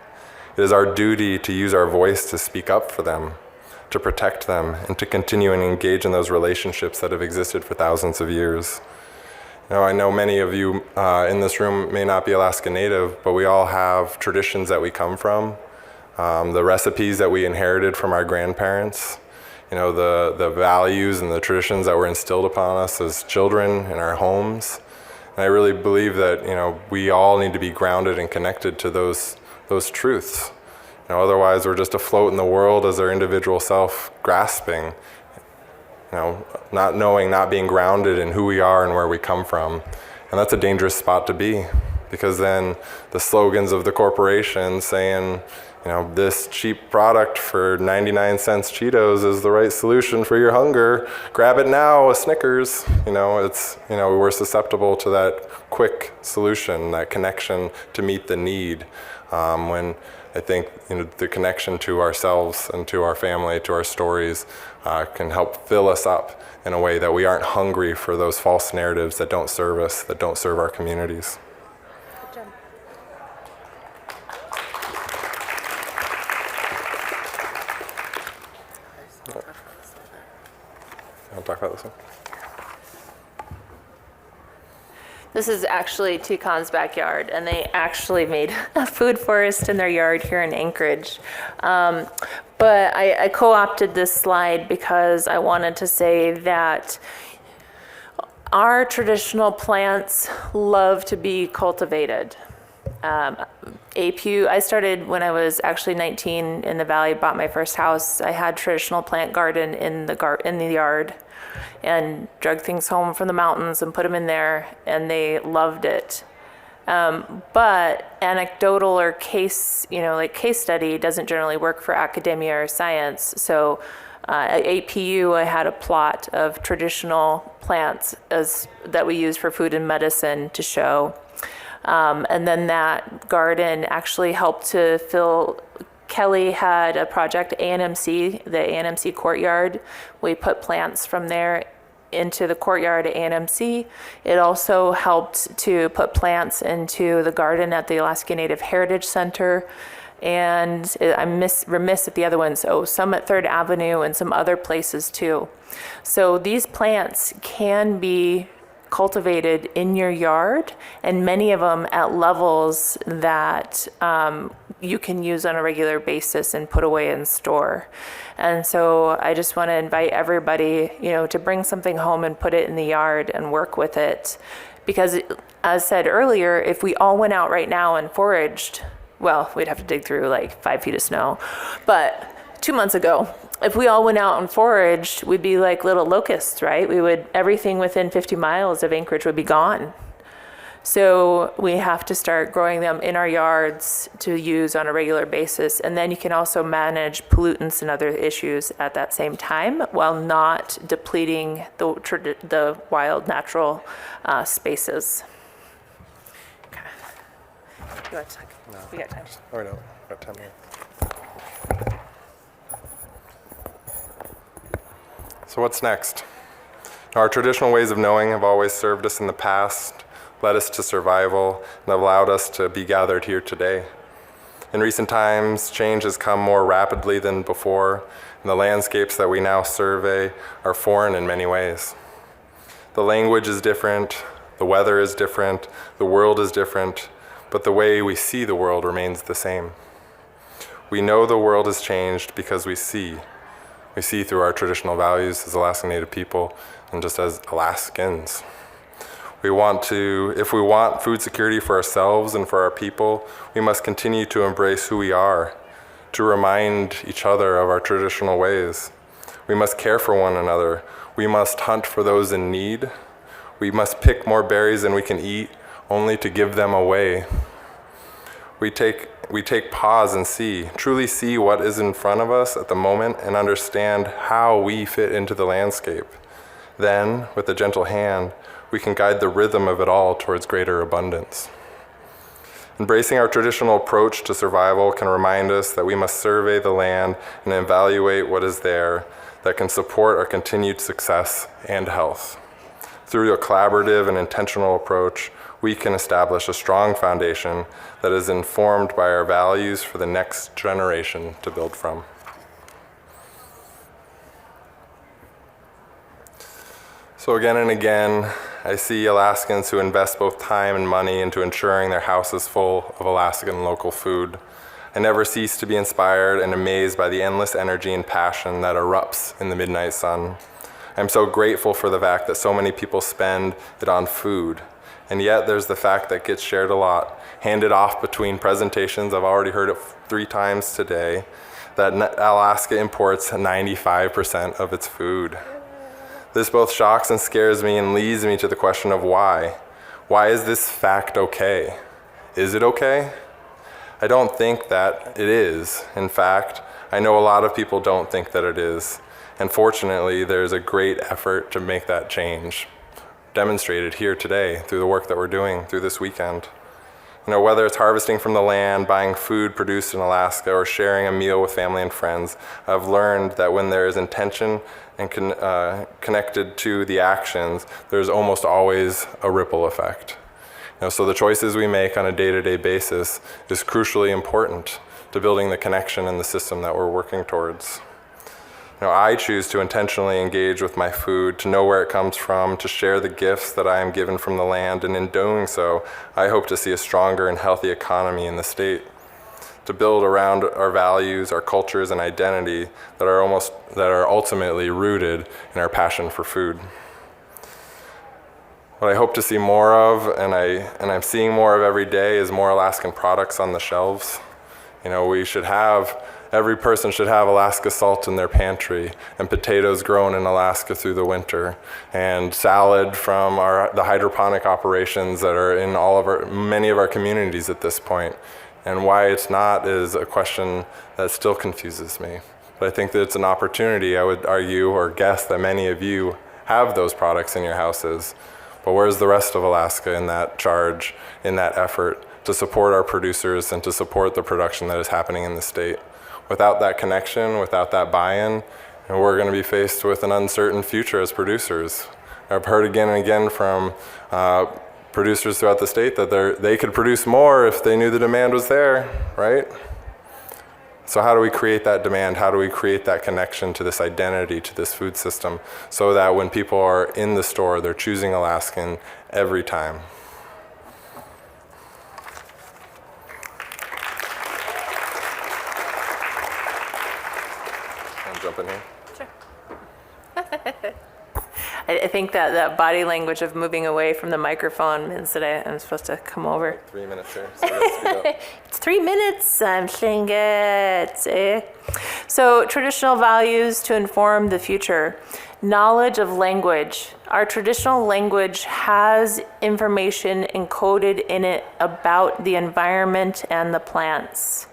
It is our duty to use our voice to speak up for them, to protect them, and to continue and engage in those relationships that have existed for thousands of years. I know many of you in this room may not be Alaska Native, but we all have traditions that we come from, the recipes that we inherited from our grandparents, the values and the traditions that were instilled upon us as children in our homes. And I really believe that we all need to be grounded and connected to those truths. Otherwise we're just afloat in the world as our individual self, grasping, not knowing, not being grounded in who we are and where we come from. And that's a dangerous spot to be, because then the slogans of the corporations saying, this cheap product for 99 cents Cheetos is the right solution for your hunger. Grab it now, a Snickers. We're susceptible to that quick solution, that connection to meet the need. When I think the connection to ourselves and to our family, to our stories, can help fill us up in a way that we aren't hungry for those false narratives that don't serve us, that don't serve our communities. Good job. I'll talk about this one. This is actually Tiakan's backyard, and they actually made a food forest in their yard here in Anchorage. But I co-opted this slide because I wanted to say that our traditional plants love to be cultivated. I started when I was actually 19 in the valley, bought my first house. I had traditional plant garden in the yard, and drug things home from the mountains and put them in there, and they loved it. But anecdotal or case study doesn't generally work for academia or science. So at APU, I had a plot of traditional plants that we use for food and medicine to show. And then that garden actually helped to fill. Kelly had a project, ANMC, the ANMC courtyard. We put plants from there into the courtyard at ANMC. It also helped to put plants into the garden at the Alaska Native Heritage Center. And I'm remiss at the other ones, some at 3rd Avenue and some other places too. So these plants can be cultivated in your yard, and many of them at levels that you can use on a regular basis and put away and store. And so I just want to invite everybody, to bring something home and put it in the yard and work with it. Because as said earlier, if we all went out right now and foraged, well, we'd have to dig through like 5 feet of snow. But 2 months ago, if we all went out and foraged, we'd be like little locusts, right? Everything within 50 miles of Anchorage would be gone. So we have to start growing them in our yards to use on a regular basis. And then you can also manage pollutants and other issues at that same time while not depleting the wild natural spaces. Okay. You want to talk? No. We got time. Oh, no. Got time here. So what's next? Our traditional ways of knowing have always served us in the past, led us to survival, and have allowed us to be gathered here today. In recent times, change has come more rapidly than before, and the landscapes that we now survey are foreign in many ways. The language is different, the weather is different, the world is different, but the way we see the world remains the same. We know the world has changed because we see. We see through our traditional values as Alaskan Native people and just as Alaskans. If we want food security for ourselves and for our people, we must continue to embrace who we are, to remind each other of our traditional ways. We must care for one another. We must hunt for those in need. We must pick more berries than we can eat, only to give them away. We take pause and truly see what is in front of us at the moment and understand how we fit into the landscape. Then, with a gentle hand, we can guide the rhythm of it all towards greater abundance. Embracing our traditional approach to survival can remind us that we must survey the land and evaluate what is there that can support our continued success and health. Through a collaborative and intentional approach, we can establish a strong foundation that is informed by our values for the next generation to build from. So again and again, I see Alaskans who invest both time and money into ensuring their house is full of Alaskan local food. I never cease to be inspired and amazed by the endless energy and passion that erupts in the midnight sun. I'm so grateful for the fact that so many people spend it on food. And yet there's the fact that gets shared a lot, handed off between presentations. I've already heard it 3 times today, that Alaska imports 95% of its food. This both shocks and scares me and leads me to the question of why. Why is this fact okay? Is it okay? I don't think that it is. In fact, I know a lot of people don't think that it is. And fortunately, there's a great effort to make that change, demonstrated here today through the work that we're doing through this weekend. Whether it's harvesting from the land, buying food produced in Alaska, or sharing a meal with family and friends, I've learned that when there is intention and connected to the actions, there's almost always a ripple effect. So the choices we make on a day-to-day basis is crucially important to building the connection and the system that we're working towards. I choose to intentionally engage with my food, to know where it comes from, to share the gifts that I am given from the land, and in doing so, I hope to see a stronger and healthy economy in the state, to build around our values, our cultures, and identity that are ultimately rooted in our passion for food. What I hope to see more of, and I'm seeing more of every day, is more Alaskan products on the shelves. Every person should have Alaska salt in their pantry, and potatoes grown in Alaska through the winter, and salad from the hydroponic operations that are in many of our communities at this point. And why it's not is a question that still confuses me. But I think that it's an opportunity, I would argue or guess that many of you have those products in your houses. But where's the rest of Alaska in that charge, in that effort to support our producers and to support the production that is happening in the state? Without that connection, without that buy-in, we're going to be faced with an uncertain future as producers. I've heard again and again from producers throughout the state that they could produce more if they knew the demand was there, right? So how do we create that demand? How do we create that connection to this identity, to this food system, so that when people are in the store, they're choosing Alaskan every time? Can I jump in here? I think that body language of moving away from the microphone means that I'm supposed to come over. 3 minutes here. So let's speed up. It's 3 minutes. I'm saying it. So traditional values to inform the future. Knowledge of language. Our traditional language has information encoded in it about the environment and the plants.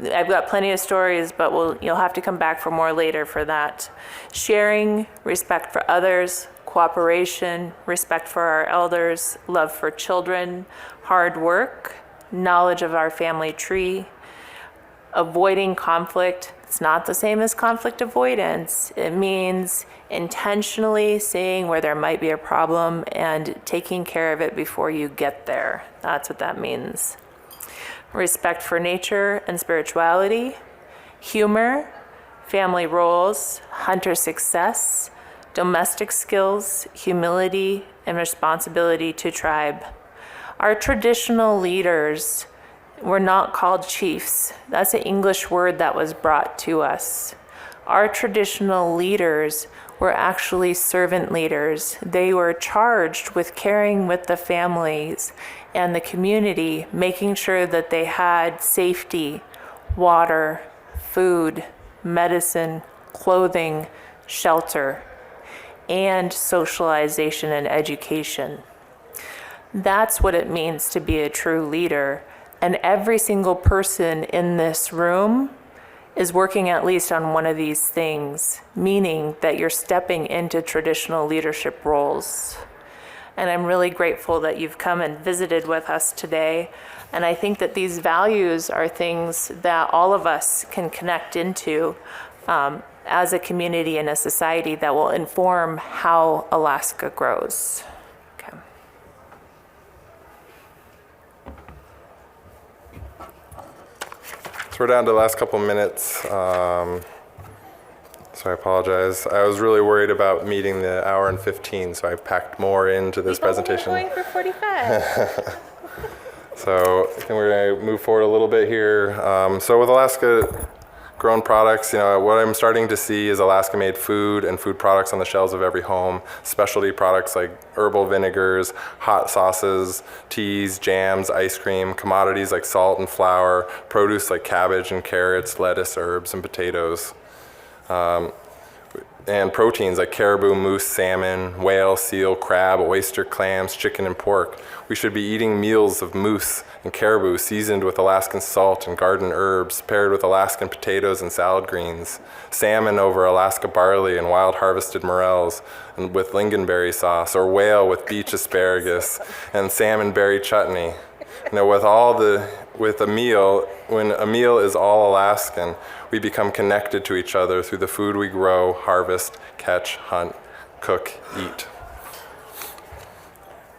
I've got plenty of stories, but you'll have to come back for more later for that. Sharing, respect for others, cooperation, respect for our elders, love for children, hard work, knowledge of our family tree, avoiding conflict. It's not the same as conflict avoidance. It means intentionally seeing where there might be a problem and taking care of it before you get there. That's what that means. Respect for nature and spirituality, humor, family roles, hunter success, domestic skills, humility, and responsibility to tribe. Our traditional leaders were not called chiefs. That's an English word that was brought to us. Our traditional leaders were actually servant leaders. They were charged with caring with the families and the community, making sure that they had safety, water, food, medicine, clothing, shelter, and socialization and education. That's what it means to be a true leader. And every single person in this room is working at least on one of these things, meaning that you're stepping into traditional leadership roles. And I'm really grateful that you've come and visited with us today. And I think that these values are things that all of us can connect into as a community and a society that will inform how Alaska grows. Okay. So we're down to the last couple minutes. So I apologize. I was really worried about meeting the hour and 15, so I packed more into this presentation. We're going for 45. So I think we're going to move forward a little bit here. So with Alaska grown products, what I'm starting to see is Alaska-made food and food products on the shelves of every home. Specialty products like herbal vinegars, hot sauces, teas, jams, ice cream, commodities like salt and flour, produce like cabbage and carrots, lettuce, herbs, and potatoes. And proteins like caribou, moose, salmon, whale, seal, crab, oyster, clams, chicken, and pork. We should be eating meals of moose and caribou seasoned with Alaskan salt and garden herbs, paired with Alaskan potatoes and salad greens. Salmon over Alaska barley and wild harvested morels, and with lingonberry sauce, or whale with beach asparagus and salmon berry chutney. With a meal, when a meal is all Alaskan, we become connected to each other through the food we grow, harvest, catch, hunt, cook, eat.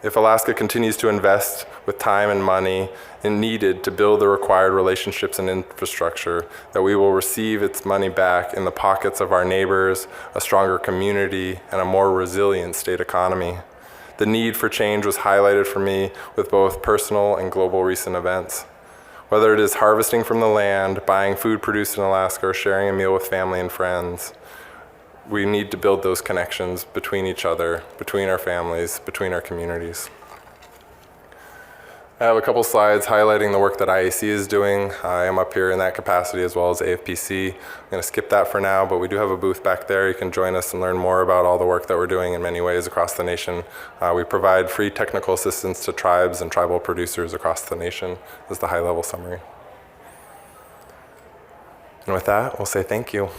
If Alaska continues to invest with time and money needed to build the required relationships and infrastructure, that we will receive its money back in the pockets of our neighbors, a stronger community, and a more resilient state economy. The need for change was highlighted for me with both personal and global recent events. Whether it is harvesting from the land, buying food produced in Alaska, or sharing a meal with family and friends, we need to build those connections between each other, between our families, between our communities. I have a couple slides highlighting the work that IAC is doing. I am up here in that capacity as well as AFPC. I'm going to skip that for now, but we do have a booth back there. You can join us and learn more about all the work that we're doing in many ways across the nation. We provide free technical assistance to tribes and tribal producers across the nation. This is the high-level summary. And with that, we'll say thank you.